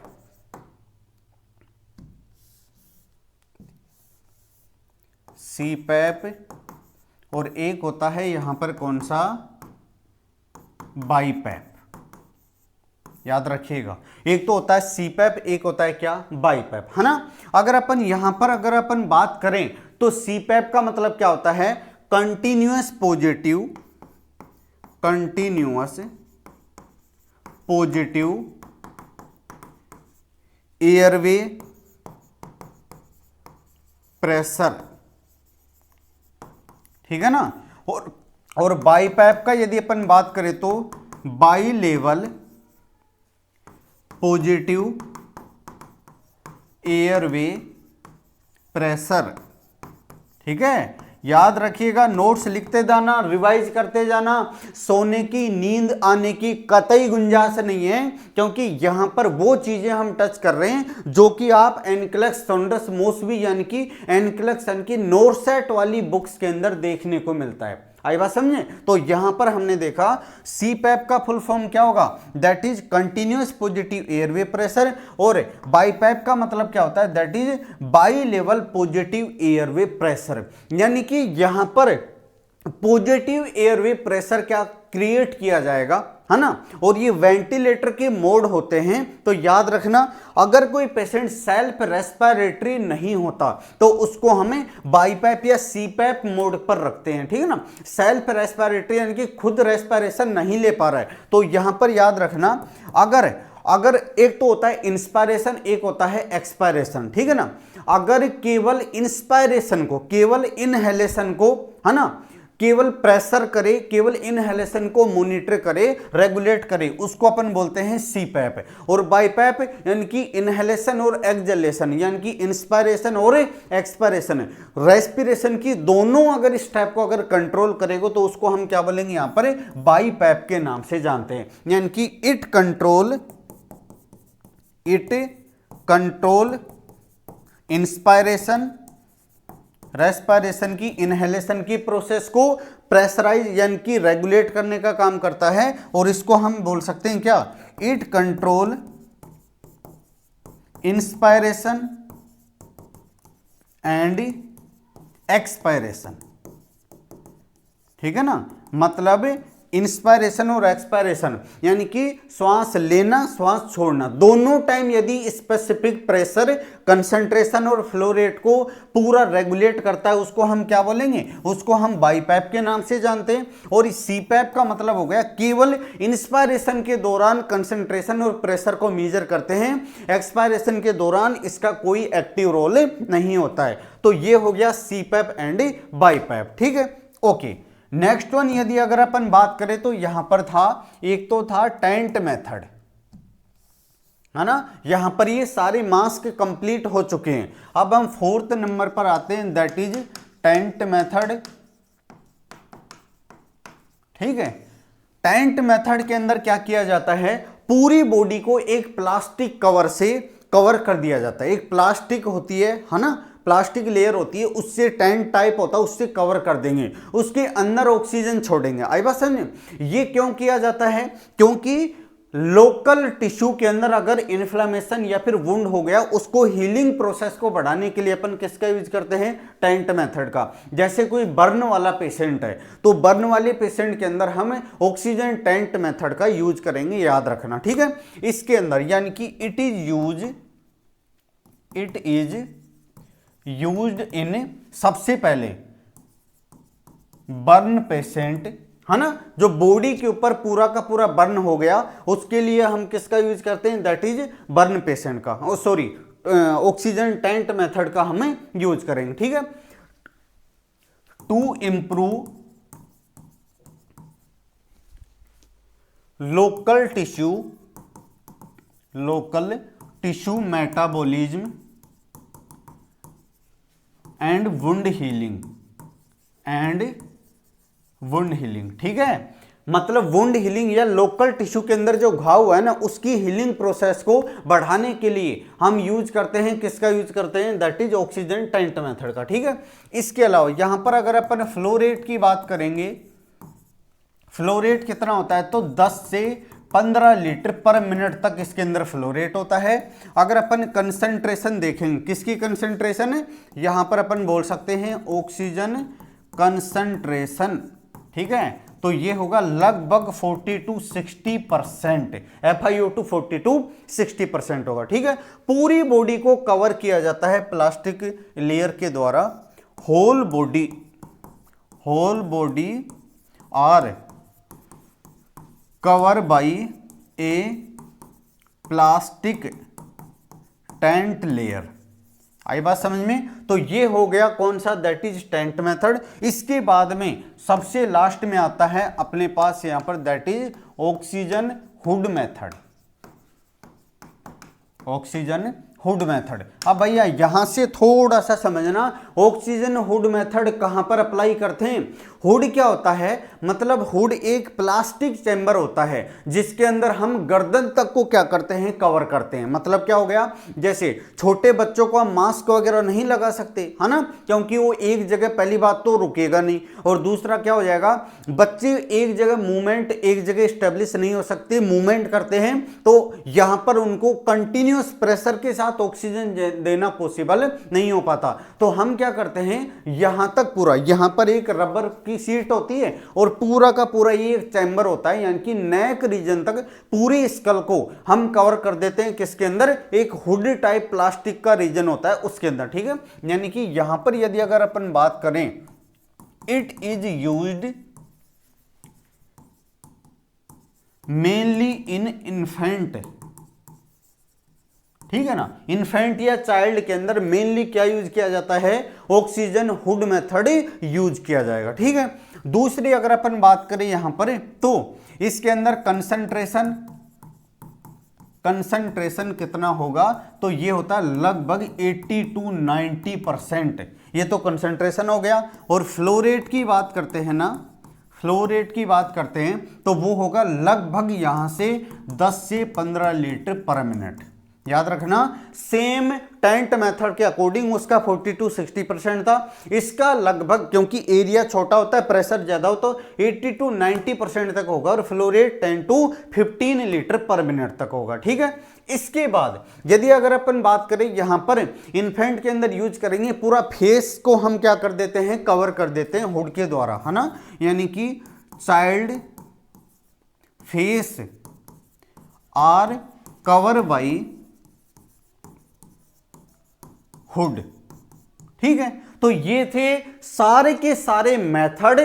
सीपैप, और एक होता है यहां पर कौन सा, बाईपैप। याद रखिएगा, एक तो होता है सीपैप, एक होता है क्या, बाईपैप, है ना। अगर अपन यहां पर अगर अपन बात करें तो सीपैप का मतलब क्या होता है, continuous positive, continuous positive airway pressure. ठीक है ना। और बाईपैप का यदि अपन बात करें तो by level positive airway pressure. ठीक है, याद रखिएगा, नोट्स लिखते जाना, रिवाइज करते जाना। सोने की नींद आने की कतई गुंजाइश नहीं है, क्योंकि यहां पर वो चीजें हम टच कर रहे हैं जो कि आप एनक्लेक्स थॉन्डर्स मोसबी यानी कि एनक्लेक्स की नोरसेट वाली बुक्स के अंदर देखने को मिलता है। आई बात समझे? तो यहां पर हमने देखा सीपैप का फुल फॉर्म क्या होगा, that is continuous positive airway pressure, और बाईपैप का मतलब क्या होता है, that is by level positive airway pressure. यानी कि यहां पर पॉजिटिव एयरवे प्रेशर क्या क्रिएट किया जाएगा, है ना। और ये वेंटिलेटर के मोड होते हैं। तो याद रखना, अगर कोई पेशेंट सेल्फ रेस्पिरेटरी नहीं होता तो उसको हमें बाईपैप या सीपैप मोड पर रखते हैं। ठीक है ना, सेल्फ रेस्पिरेटरी यानी कि खुद रेस्पिरेशन नहीं ले पा रहा है तो यहां पर याद रखना, अगर एक तो होता है इंस्पायरेशन, एक होता है एक्सपायरेशन। ठीक है ना, अगर केवल इंस्पायरेशन को, केवल इनहेलेशन को, है ना, केवल प्रेशर करे, केवल इनहेलेशन को मॉनिटर करे, रेगुलेट करे, उसको अपन बोलते हैं सीपैप। और बाईपैप यानी कि इनहेलेशन और एक्सहेलेशन यानी कि इंस्पायरेशन और एक्सपायरेशन, रेस्पिरेशन की दोनों अगर स्टेप को अगर कंट्रोल करेगा तो उसको हम क्या बोलेंगे, यहां पर बाईपैप के नाम से जानते हैं। यानी कि इट कंट्रोल इंस्पायरेशन, रेस्पिरेशन की, इनहेलेशन की प्रोसेस को प्रेशराइज यानी कि रेगुलेट करने का काम करता है। और इसको हम बोल सकते हैं क्या, it control inspiration and expiration. ठीक है ना, मतलब इंस्पायरेशन और एक्सपायरेशन यानी कि श्वास लेना, श्वास छोड़ना, दोनों टाइम यदि स्पेसिफिक प्रेशर, कंसंट्रेशन और फ्लो रेट को पूरा रेगुलेट करता है उसको हम क्या बोलेंगे, उसको हम बाईपैप के नाम से जानते हैं। और सीपैप का मतलब हो गया केवल इंस्पायरेशन के दौरान कंसंट्रेशन और प्रेशर को मेजर करते हैं, एक्सपायरेशन के दौरान इसका कोई एक्टिव रोल नहीं होता है। तो ये हो गया सीपैप एंड बाईपैप। ठीक है, ओके। नेक्स्ट वन यदि अगर अपन बात करें तो यहां पर था, एक तो था टेंट मेथड, है ना। यहां पर ये सारे मास्क कंप्लीट हो चुके हैं। अब हम फोर्थ नंबर पर आते हैं, दैट इज टेंट मेथड। ठीक है, टेंट मेथड के अंदर क्या किया जाता है, पूरी बॉडी को एक प्लास्टिक कवर से कवर कर दिया जाता है। एक प्लास्टिक होती है ना, प्लास्टिक लेयर होती है, उससे टेंट टाइप होता है, उससे कवर कर देंगे, उसके अंदर ऑक्सीजन छोड़ेंगे। आई बात समझे? ये क्यों किया जाता है, क्योंकि लोकल टिश्यू के अंदर अगर इन्फ्लेमेशन या फिर वुंड हो गया, उसको हीलिंग प्रोसेस को बढ़ाने के लिए अपन किसका यूज करते हैं, टेंट मेथड का। जैसे कोई बर्न वाला पेशेंट है तो बर्न वाले पेशेंट के अंदर हम ऑक्सीजन टेंट मेथड का यूज करेंगे, याद रखना। ठीक है, इसके अंदर यानी कि इट इज यूज्ड इन, सबसे पहले बर्न पेशेंट, है ना, जो बॉडी के ऊपर पूरा का पूरा बर्न हो गया, उसके लिए हम किसका यूज करते हैं, दैट इज बर्न पेशेंट का, सॉरी ऑक्सीजन टेंट मेथड का हमें यूज करेंगे। ठीक है, to improve local tissue metabolism and wound healing, ठीक है। मतलब वुंड हीलिंग या लोकल टिश्यू के अंदर जो घाव हुआ है ना, उसकी हीलिंग प्रोसेस को बढ़ाने के लिए हम यूज करते हैं, किसका यूज करते हैं, that is oxygen tent method का, ठीक है। इसके अलावा यहां पर अगर अपन फ्लो रेट की बात करेंगे, फ्लो रेट कितना होता है, तो 10 से 15 लीटर पर मिनट तक इसके अंदर फ्लो रेट होता है। अगर अपन कंसंट्रेशन देखेंगे, किसकी कंसंट्रेशन है, यहां पर अपन बोल सकते हैं ऑक्सीजन कंसंट्रेशन, ठीक है। तो ये होगा लगभग 40 to 60%, FiO2 40 to 60% होगा, ठीक है। पूरी बॉडी को कवर किया जाता है प्लास्टिक लेयर के द्वारा, whole body are cover by a plastic tent layer. आई बात समझ में। तो ये हो गया कौन सा, दैट इज टेंट मेथड। इसके बाद में सबसे लास्ट में आता है अपने पास यहां पर, that is oxygen hood method, oxygen hood method. अब भैया यहां से थोड़ा सा समझना, ऑक्सीजन हुड मेथड कहां पर अप्लाई करते हैं। हुड क्या होता है, मतलब हुड एक प्लास्टिक चैम्बर होता है जिसके अंदर हम गर्दन तक को क्या करते हैं, कवर करते हैं। मतलब क्या हो गया, जैसे छोटे बच्चों को हम मास्क वगैरह नहीं लगा सकते, है ना, क्योंकि वो एक जगह, पहली बात तो रुकेगा नहीं, और दूसरा क्या हो जाएगा, बच्चे एक जगह मूवमेंट, एक जगह स्टेब्लिश नहीं हो सकते, मूवमेंट करते हैं, तो यहां पर उनको कंटिन्यूअस प्रेशर के साथ ऑक्सीजन देना पॉसिबल नहीं हो पाता। तो हम क्या करते हैं, यहां तक पूरा, यहां पर एक रबर की सीट होती है और पूरा का पूरा ये चैम्बर होता है, यानी कि नेक रीजन तक पूरी स्कल को हम कवर कर देते हैं, किसके अंदर, एक हुड टाइप प्लास्टिक का रीजन होता है उसके अंदर, ठीक है। यानी कि यहां पर यदि अगर अपन बात करें, it is used mainly in infant, ठीक है ना, इन्फेंट या चाइल्ड के अंदर मेनली क्या यूज किया जाता है, ऑक्सीजन हुड मेथड यूज किया जाएगा, ठीक है। दूसरी अगर अपन बात करें यहां पर, तो इसके अंदर कंसंट्रेशन कितना होगा, तो ये होता है लगभग 80 to 90%, ये तो कंसंट्रेशन हो गया। और फ्लो रेट की बात करते हैं ना, फ्लो रेट की बात करते हैं तो वो होगा लगभग यहां से 10 से 15 लीटर पर मिनट। याद रखना, सेम टेंट मेथड के अकॉर्डिंग उसका 40 to 60% था, इसका लगभग, क्योंकि एरिया छोटा होता है, प्रेशर ज्यादा हो, तो 80 to 90% तक होगा, और flow rate 10 to 15 litre per minute तक होगा, ठीक है। इसके बाद यदि अगर अपन बात करें यहां पर इन्फेंट के अंदर यूज करेंगे, पूरा फेस को हम क्या कर देते हैं, कवर कर देते हैं हुड के द्वारा, है ना, यानी कि child face are cover by hood, ठीक है। तो ये थे सारे के सारे मेथड,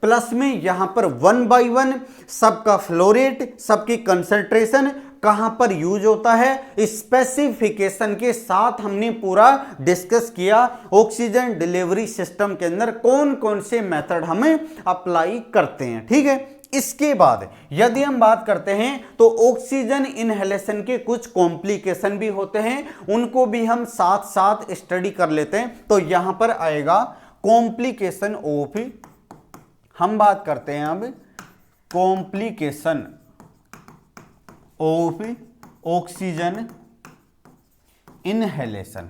प्लस में यहां पर 1 by 1 सबका फ्लो रेट, सबकी कंसंट्रेशन कहां पर यूज होता है, स्पेसिफिकेशन के साथ हमने पूरा डिस्कस किया। ऑक्सीजन डिलीवरी सिस्टम के अंदर कौन कौन से मेथड हमें अप्लाई करते हैं, ठीक है। इसके बाद यदि हम बात करते हैं तो ऑक्सीजन इनहेलेशन के कुछ कॉम्प्लिकेशन भी होते हैं, उनको भी हम साथ साथ स्टडी कर लेते हैं। तो यहां पर आएगा कॉम्प्लिकेशन ऑफ, हम बात करते हैं अब कॉम्प्लिकेशन ऑफ ऑक्सीजन इनहेलेशन,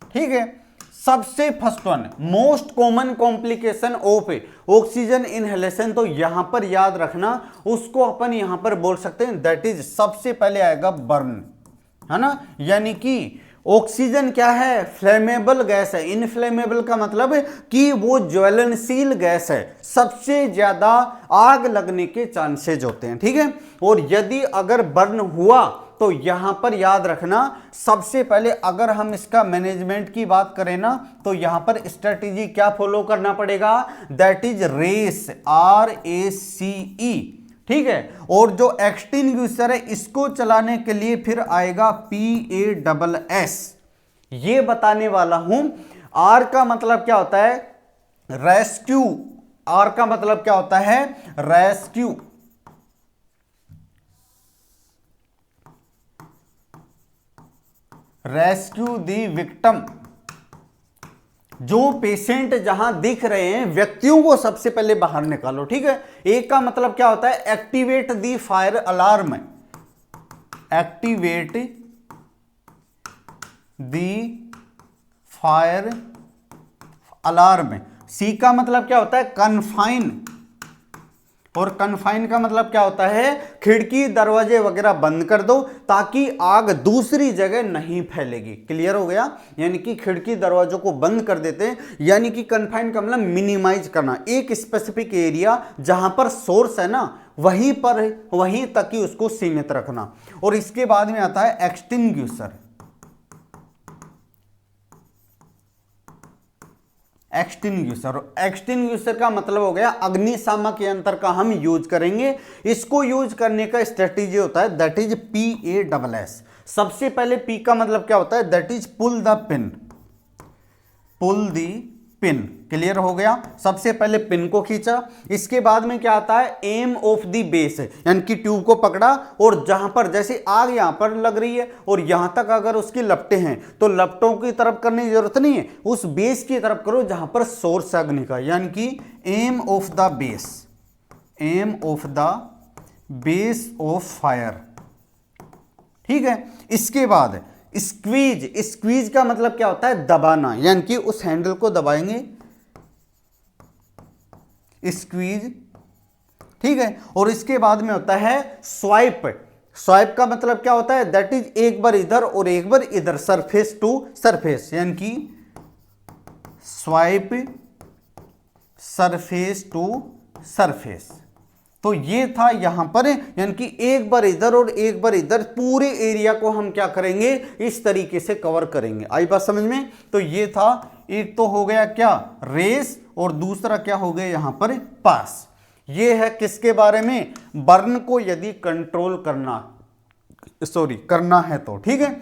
ठीक है। सबसे first one, most common complication of oxygen inhalation, तो यहां पर याद रखना, उसको अपन यहां पर बोल सकते हैं, दैट इज, सबसे पहले आएगा बर्न, है ना। यानी कि ऑक्सीजन क्या है, फ्लेमेबल गैस है। इनफ्लेमेबल का मतलब है कि वो ज्वलनशील गैस है, सबसे ज्यादा आग लगने के चांसेज होते हैं, ठीक है। और यदि अगर बर्न हुआ तो यहां पर याद रखना, सबसे पहले अगर हम इसका मैनेजमेंट की बात करें ना, तो यहां पर स्ट्रेटेजी क्या फॉलो करना पड़ेगा, दैट इज रेस, RACE, ठीक है। और जो एक्सटिंग्विशर है इसको चलाने के लिए फिर आएगा PASS, ये बताने वाला हूं। R का मतलब क्या होता है, रेस्क्यू, R का मतलब क्या होता है, रेस्क्यू, रेस्क्यू दी विक्टिम, जो पेशेंट जहां दिख रहे हैं व्यक्तियों को सबसे पहले बाहर निकालो, ठीक है। एक का मतलब क्या होता है, एक्टिवेट दी फायर अलार्म, एक्टिवेट दी फायर अलार्म। सी का मतलब क्या होता है, कन्फाइन, और कन्फाइन का मतलब क्या होता है, खिड़की दरवाजे वगैरह बंद कर दो ताकि आग दूसरी जगह नहीं फैलेगी। क्लियर हो गया, यानी कि खिड़की दरवाजों को बंद कर देते हैं, यानी कि कन्फाइन का मतलब मिनिमाइज करना, एक स्पेसिफिक एरिया जहां पर सोर्स है ना वहीं पर, वहीं तक ही उसको सीमित रखना। और इसके बाद में आता है एक्सटिंग्विशर। एक्सटिंग्विशर का मतलब हो गया अग्निशामक यंत्र का हम यूज करेंगे। इसको यूज करने का स्ट्रेटेजी होता है दैट इज PASS। सबसे पहले P का मतलब क्या होता है, that is pull the pin, pull the pin. Clear हो गया, सबसे पहले पिन को खींचा। इसके बाद में क्या आता है, एम ऑफ द बेस, यानी कि ट्यूब को पकड़ा और जहां पर जैसे आग यहां पर लग रही है और यहां तक अगर उसकी लपटें हैं तो लपटों की तरफ करने की जरूरत नहीं है, उस बेस की तरफ करो जहां पर सोर्स अग्नि का, यानी कि aim of the base, aim of the base of fire. ठीक है, इसके बाद स्क्वीज। स्क्वीज का मतलब क्या होता है, दबाना, यानी कि उस हैंडल को दबाएंगे, स्क्वीज। ठीक है, और इसके बाद में होता है स्वाइप। स्वाइप का मतलब क्या होता है, दैट इज एक बार इधर और एक बार इधर, सरफेस टू सरफेस, यानी कि स्वाइप सरफेस टू सरफेस। तो ये था यहां पर, यानी कि एक बार इधर और एक बार इधर, पूरे एरिया को हम क्या करेंगे, इस तरीके से कवर करेंगे। आई बात समझ में। तो ये था, एक तो हो गया क्या, रेस, और दूसरा क्या हो गया यहां पर, पास। ये है किसके बारे में, बर्न को यदि कंट्रोल करना है तो। ठीक है,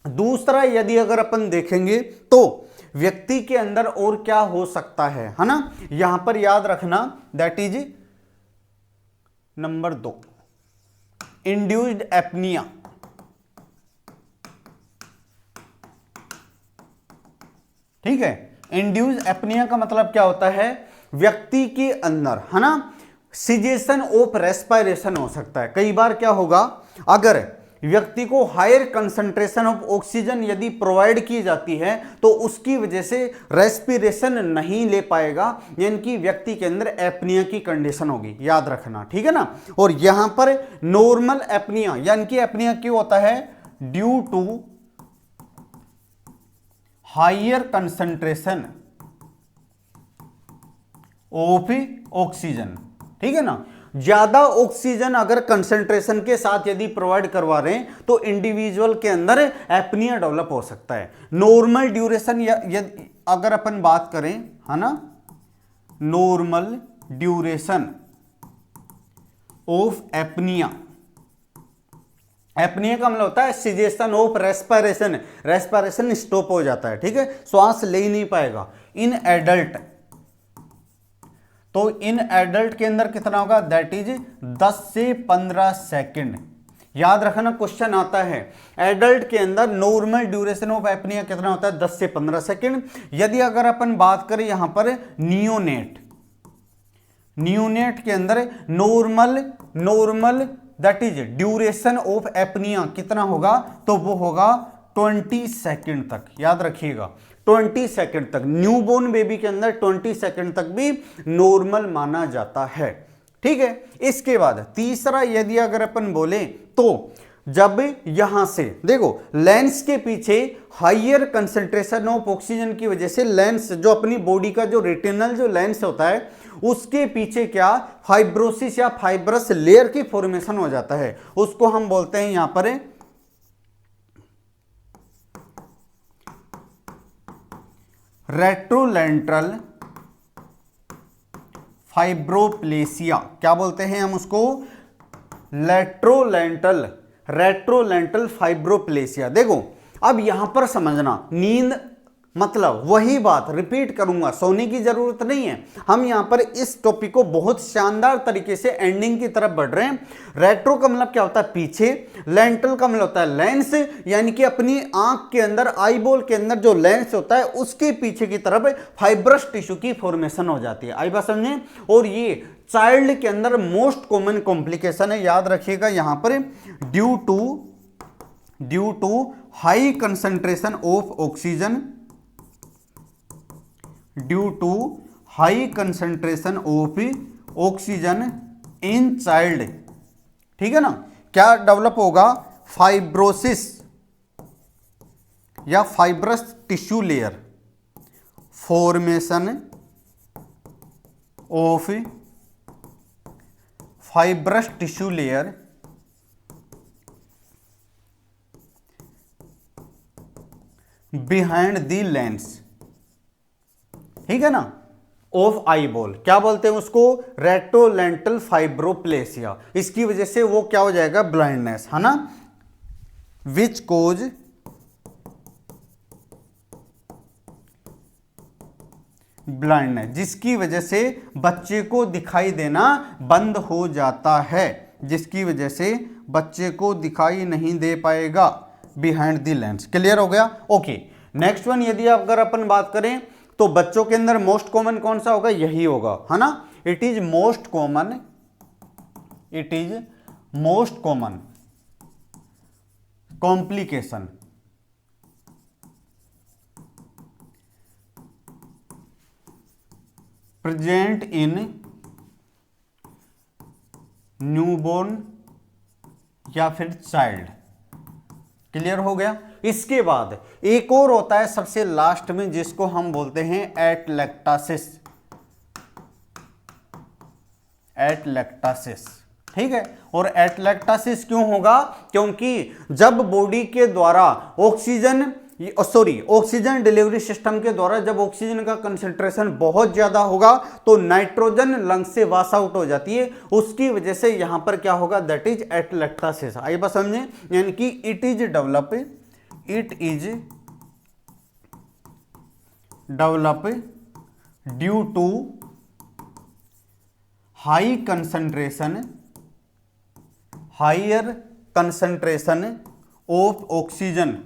दूसरा यदि अगर अपन देखेंगे तो व्यक्ति के अंदर और क्या हो सकता है ना, यहां पर याद रखना, that is number 2, induced apnoea. ठीक है, इंड्यूस्ड एपनिया का मतलब क्या होता है, व्यक्ति के अंदर है ना सिजेशन ऑफ रेस्पिरेशन हो सकता है। कई बार क्या होगा, अगर व्यक्ति को हायर कंसंट्रेशन ऑफ ऑक्सीजन यदि प्रोवाइड की जाती है तो उसकी वजह से रेस्पिरेशन नहीं ले पाएगा, यानी कि व्यक्ति के अंदर एपनिया की कंडीशन होगी, याद रखना। ठीक है ना, और यहां पर नॉर्मल एपनिया, यानी कि एपनिया क्यों होता है, due to higher concentration of oxygen. ठीक है ना, ज्यादा ऑक्सीजन अगर कंसंट्रेशन के साथ यदि प्रोवाइड करवा रहे हैं तो इंडिविजुअल के अंदर एपनिया डेवलप हो सकता है। नॉर्मल ड्यूरेशन यदि अगर अपन बात करें, है ना, normal duration of apnoea, apnoea का मतलब होता है caseation of respiration, respiration stop हो जाता है। ठीक है, श्वास ले ही नहीं पाएगा। इन एडल्ट, तो इन एडल्ट के अंदर कितना होगा, दैट इज 10 से 15 सेकेंड। याद रखना, क्वेश्चन आता है एडल्ट के अंदर नॉर्मल ड्यूरेशन ऑफ एपनिया कितना होता है, 10 से 15 सेकेंड। यदि अगर अपन बात करें यहां पर नियोनेट, नियोनेट के अंदर normal that is duration of apnoea कितना होगा, तो वो होगा 20 सेकेंड तक। याद रखिएगा, 20 सेकेंड तक, न्यूबॉर्न बेबी के अंदर 20 सेकेंड तक भी नॉर्मल माना जाता है। ठीक है, इसके बाद तीसरा यदि अगर अपन बोले तो जब यहां से देखो लेंस के पीछे हायर कंसंट्रेशन ऑफ ऑक्सीजन की वजह से लेंस जो अपनी बॉडी का जो रेटिनल जो लेंस होता है उसके पीछे क्या फाइब्रोसिस या फाइब्रस लेयर की फॉर्मेशन हो जाता है, उसको हम बोलते हैं यहां पर रेट्रोलेंट्रल फाइब्रोप्लेसिया। क्या बोलते हैं हम उसको, रेट्रोलेंट्रल फाइब्रोप्लेसिया। देखो अब यहां पर समझना, नींद मतलब वही बात रिपीट करूंगा, सोने की जरूरत नहीं है। हम यहां पर इस टॉपिक को बहुत शानदार तरीके से एंडिंग की तरफ बढ़ रहे हैं। रेट्रो का मतलब क्या होता है? पीछे। लेंटल का मतलब होता है लेंस, यानी कि अपनी आंख के अंदर, आईबॉल के अंदर जो लेंस होता है उसके पीछे की तरफ फाइब्रस टिश्यू की फॉर्मेशन हो जाती है। आई बात समझे? और ये चाइल्ड के अंदर मोस्ट कॉमन कॉम्प्लिकेशन है, याद रखिएगा यहां पर, due to high concentration of oxygen, due to high concentration of oxygen in child. ठीक है ना? क्या डेवलप होगा? फाइब्रोसिस या fibrous tissue layer, formation of fibrous tissue layer behind the lens. ठीक है ना? ऑफ आईबॉल, क्या बोलते हैं उसको? रेट्रोलेंटल फाइब्रोप्लेसिया। इसकी वजह से वो क्या हो जाएगा? ब्लाइंडनेस, है ना? विच कोज ब्लाइंडनेस, जिसकी वजह से बच्चे को दिखाई देना बंद हो जाता है, जिसकी वजह से बच्चे को दिखाई नहीं दे पाएगा बिहाइंड द लेंस। क्लियर हो गया? ओके। नेक्स्ट वन, यदि अगर अपन बात करें तो बच्चों के अंदर मोस्ट कॉमन कौन सा होगा? यही होगा, है ना? It is most common, it is most common complication present in newborn या फिर चाइल्ड। क्लियर हो गया? इसके बाद एक और होता है सबसे लास्ट में, जिसको हम बोलते हैं एटलैक्टासिस, एटलैक्टासिस। ठीक है? और एटलैक्टासिस क्यों होगा? क्योंकि जब बॉडी के द्वारा ऑक्सीजन डिलीवरी सिस्टम के द्वारा जब ऑक्सीजन का कंसंट्रेशन बहुत ज्यादा होगा तो नाइट्रोजन लंग से वास आउट हो जाती है, उसकी वजह से यहां पर क्या होगा? That is atelectasis. आइए बस समझे, यानी कि it is develop due to higher concentration of oxygen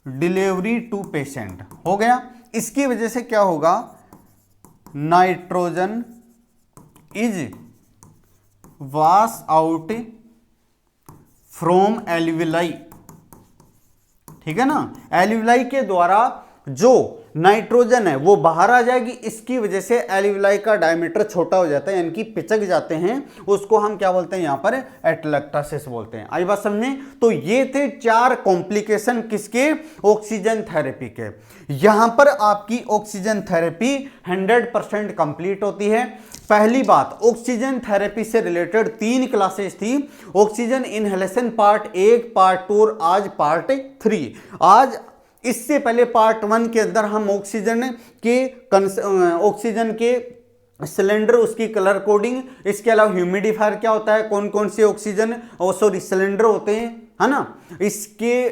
delivery to patient. हो गया? इसकी वजह से क्या होगा? Nitrogen is wash out from alveoli. ठीक है ना? एल्विलाई के द्वारा जो नाइट्रोजन है वो बाहर आ जाएगी, इसकी वजह से एल्विलाई का डायमीटर छोटा हो जाता है, यानी कि पिचक जाते हैं, उसको हम क्या बोलते हैं? यहां पर एटलैक्टासिस बोलते हैं। आई बात समझे? तो ये थे 4 कॉम्प्लिकेशन किसके? ऑक्सीजन थेरेपी के। यहां पर आपकी ऑक्सीजन थेरेपी 100% कंप्लीट होती है। पहली बात, ऑक्सीजन थेरेपी से रिलेटेड 3 क्लासेस थी। ऑक्सीजन इनहेलेशन पार्ट 1, पार्ट 2 और आज पार्ट 3। आज इससे पहले पार्ट 1 के अंदर हम ऑक्सीजन के सिलेंडर, उसकी कलर कोडिंग, इसके अलावा ह्यूमिडिफायर क्या होता है, कौन कौन से ऑक्सीजन सिलेंडर होते हैं, है ना, इसके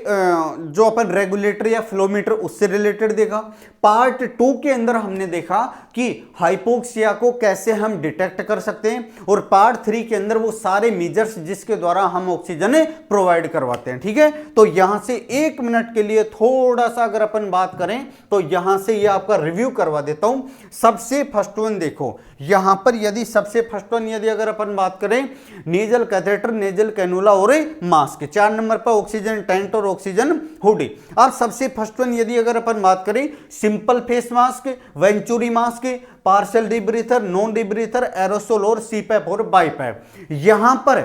जो अपन रेगुलेटर या फ्लोमीटर उससे रिलेटेड देखा। पार्ट 2 के अंदर हमने देखा कि हाइपोक्सिया को कैसे हम डिटेक्ट कर सकते हैं, और पार्ट 3 के अंदर वो सारे मेजर्स जिसके द्वारा हम ऑक्सीजन प्रोवाइड करवाते हैं। ठीक है? तो यहां से 1 मिनट के लिए थोड़ा सा अगर अपन बात करें तो यहां से ये आपका रिव्यू करवा देता हूं। सबसे फर्स्ट वन देखो यहां पर, यदि सबसे फर्स्ट वन यदि अगर अपन बात करें, नेजल कैथेटर, नेजल कैनुला और मास्क। 4 नंबर पर ऑक्सीजन टेंट और ऑक्सीजन हुडी। अब सबसे फर्स्ट वन यदि अगर अपन बात करें, simple face mask, venturi mask, partial rebreather, non rebreather, aerosol और सीपैप और बाईपैप। यहां पर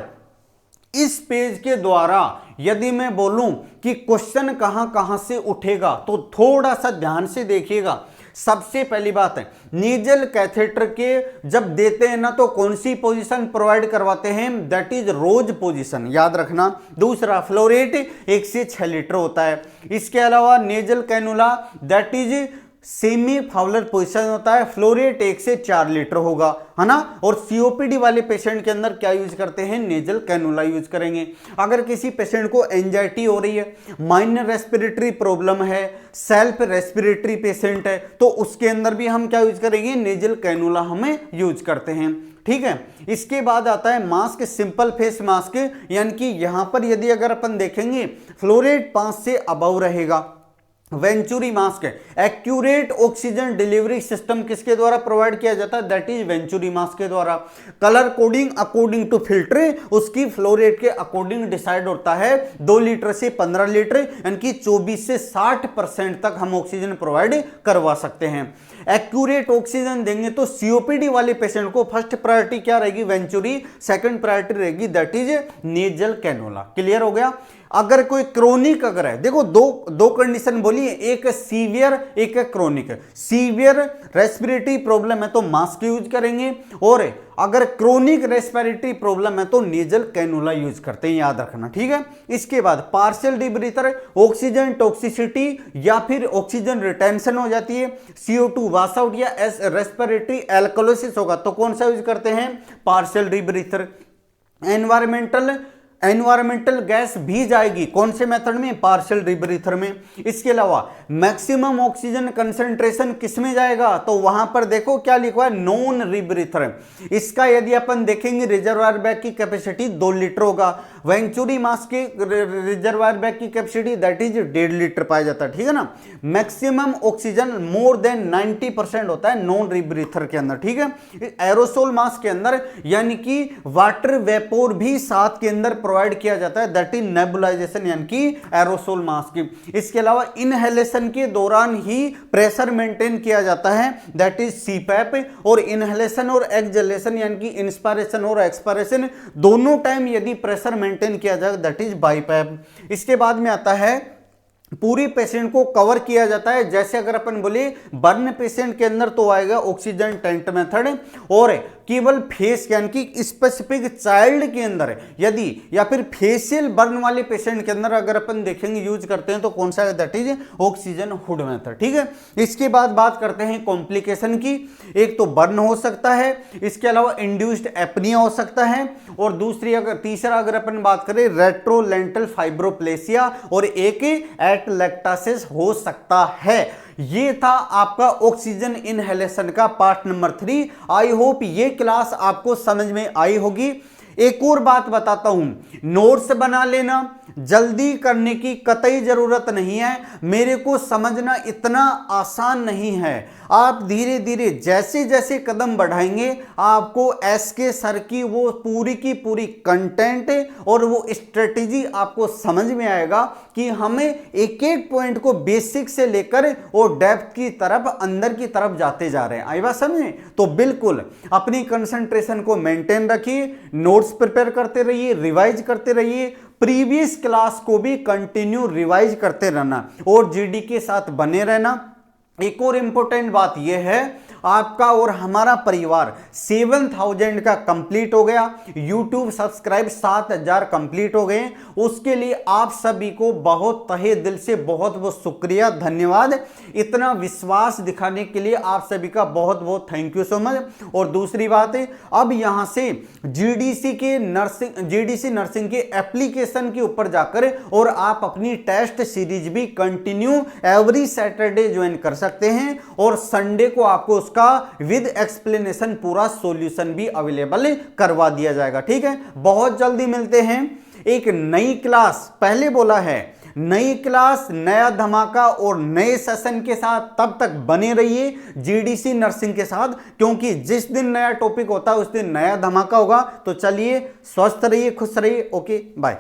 इस पेज के द्वारा यदि मैं बोलूं कि क्वेश्चन कहां कहां से उठेगा तो थोड़ा सा ध्यान से देखिएगा। सबसे पहली बात है, नेजल कैथेटर के जब देते हैं ना तो कौन सी पोजीशन प्रोवाइड करवाते हैं? दैट इज रोज पोजीशन, याद रखना। दूसरा, फ्लो रेट 1 से 6 लीटर होता है। इसके अलावा nasal cannula that is semi Fowler position होता है, फ्लो रेट 1 से 4 लीटर होगा, है ना। और सीओपीडी वाले पेशेंट के अंदर क्या यूज करते हैं, नेजल कैनुला यूज करेंगे। अगर किसी पेशेंट को एंजाइटी हो रही है, माइनर रेस्पिरेटरी प्रॉब्लम है, सेल्फ रेस्पिरेटरी पेशेंट है, तो उसके अंदर भी हम क्या यूज करेंगे, नेजल कैनुला हमें यूज करते हैं, ठीक है। इसके बाद आता है मास्क, सिंपल फेस मास्क, यानी कि यहां पर यदि अगर अपन देखेंगे फ्लो रेट 5 से अबव रहेगा। वेंचुरी मास्क है, एक्यूरेट ऑक्सीजन डिलीवरी सिस्टम किसके द्वारा प्रोवाइड किया जाता है, दैट इज वेंचुरी मास्क के द्वारा। Colour coding according to filter, उसकी फ्लो रेट के अकॉर्डिंग डिसाइड होता है, 2 लीटर से 15 लीटर, यानी कि 24 से 60% तक हम ऑक्सीजन प्रोवाइड करवा सकते हैं। एक्यूरेट ऑक्सीजन देंगे तो सीओपीडी वाले पेशेंट को फर्स्ट प्रायोरिटी क्या रहेगी, वेंचुरी, सेकंड प्रायोरिटी रहेगी that is nasal cannula. Clear हो गया। अगर कोई क्रोनिक अगर है, देखो दो कंडीशन बोली है, एक सीवियर एक है क्रोनिक। सीवियर रेस्पिरेटरी प्रॉब्लम है तो मास्क यूज करेंगे, और अगर क्रोनिक रेस्पिरेटरी प्रॉब्लम है तो नेजल कैनुला यूज करते हैं, याद रखना, ठीक है। इसके बाद पार्शियल डिब्रीथर, ऑक्सीजन टॉक्सिसिटी या फिर ऑक्सीजन रिटेंशन हो जाती है, CO2 वाश आउट या रेस्पिरेटरी एल्कोलिसिस होगा तो कौन सा यूज करते हैं, पार्शियल डिब्रीथर। एनवायरमेंटल गैस भी जाएगी कौन से मेथड में, पार्शियल डिब्रीथर में। इसके अलावा मैक्सिमम ऑक्सीजन कंसंट्रेशन किस में जाएगा, तो वहां पर देखो क्या लिखा है, नॉन रिब्रीथर। इसका यदि अपन देखेंगे रिजर्वायर बैग की कैपेसिटी 2 लीटर होगा, वेंचुरी मास्क की रिजर्वायर बैग की कैपेसिटी दैट इज 1.5 लीटर पाया जाता है, ठीक है ना। मैक्सिमम ऑक्सीजन मोर देन 90% होता है नॉन रिब्रीथर के अंदर, ठीक है। एरोसोल मास्क के अंदर यानी कि वाटर वेपोर भी साथ के अंदर प्रोवाइड किया जाता है, दैट इज नेबुलाइजेशन यानी कि एरोसोल मास्क। इसके अलावा इनहेलेशन के दौरान ही प्रेशर मेंटेन किया जाता है, दैट इज सीपैप। और इनहेलेशन और एक्सहेलेशन यानी कि इंस्पायरेशन और एक्सपायरेशन दोनों टाइम यदि प्रेशर मेंटेन किया जाए दैट इज बाईपैप। इसके बाद में आता है पूरी पेशेंट को कवर किया जाता है, जैसे अगर अपन बोले बर्न पेशेंट के अंदर तो आएगा ऑक्सीजन टेंट मेथड, और केवल फेस यानी कि स्पेसिफिक चाइल्ड के अंदर यदि या फिर फेशियल बर्न वाले पेशेंट के अंदर अगर अपन देखेंगे यूज करते हैं तो कौन सा है, that is oxygen hood method, ठीक है। इसके बाद बात करते हैं कॉम्प्लिकेशन की। एक तो बर्न हो सकता है, इसके अलावा इंड्यूस्ड एपनिया हो सकता है, और तीसरा अगर अपन बात करें रेट्रोलेंटल फाइब्रोप्लेसिया, और एक एटलेक्टासिस हो सकता है। ये था आपका ऑक्सीजन इनहेलेशन का पार्ट नंबर 3। आई होप ये क्लास आपको समझ में आई होगी। एक और बात बताता हूं, नोट्स बना लेना, जल्दी करने की कतई जरूरत नहीं है, मेरे को समझना इतना आसान नहीं है। आप धीरे धीरे जैसे जैसे कदम बढ़ाएंगे आपको SK सर की वो पूरी की पूरी कंटेंट और वो स्ट्रेटेजी आपको समझ में आएगा कि हमें एक एक पॉइंट को बेसिक से लेकर और डेप्थ की तरफ, अंदर की तरफ जाते जा रहे हैं। आई बात समझे? तो बिल्कुल अपनी कंसंट्रेशन को मेंटेन रखिए, नोट्स प्रिपेयर करते रहिए, रिवाइज करते रहिए, प्रीवियस क्लास को भी कंटिन्यू रिवाइज करते रहना और GD के साथ बने रहना। एक और इंपॉर्टेंट बात यह है, आपका और हमारा परिवार 7000 का कंप्लीट हो गया, YouTube सब्सक्राइब 7000 कंप्लीट हो गए। उसके लिए आप सभी को बहुत तहे दिल से बहुत बहुत शुक्रिया, धन्यवाद। इतना विश्वास दिखाने के लिए आप सभी का बहुत बहुत थैंक यू सो मच। और दूसरी बात है, अब यहां से GDC नर्सिंग के एप्लीकेशन के ऊपर जाकर और आप अपनी टेस्ट सीरीज भी कंटिन्यू एवरी सैटरडे ज्वाइन कर सकते हैं, और संडे को आपको उसका विद एक्सप्लेनेशन पूरा सॉल्यूशन भी अवेलेबल करवा दिया जाएगा, ठीक है। बहुत जल्दी मिलते हैं एक नई क्लास, पहले बोला है नई क्लास, नया धमाका और नए सेशन के साथ। तब तक बने रहिए GDC नर्सिंग के साथ, क्योंकि जिस दिन नया टॉपिक होता है उस दिन नया धमाका होगा। तो चलिए, स्वस्थ रहिए, खुश रहिए। Okay, bye.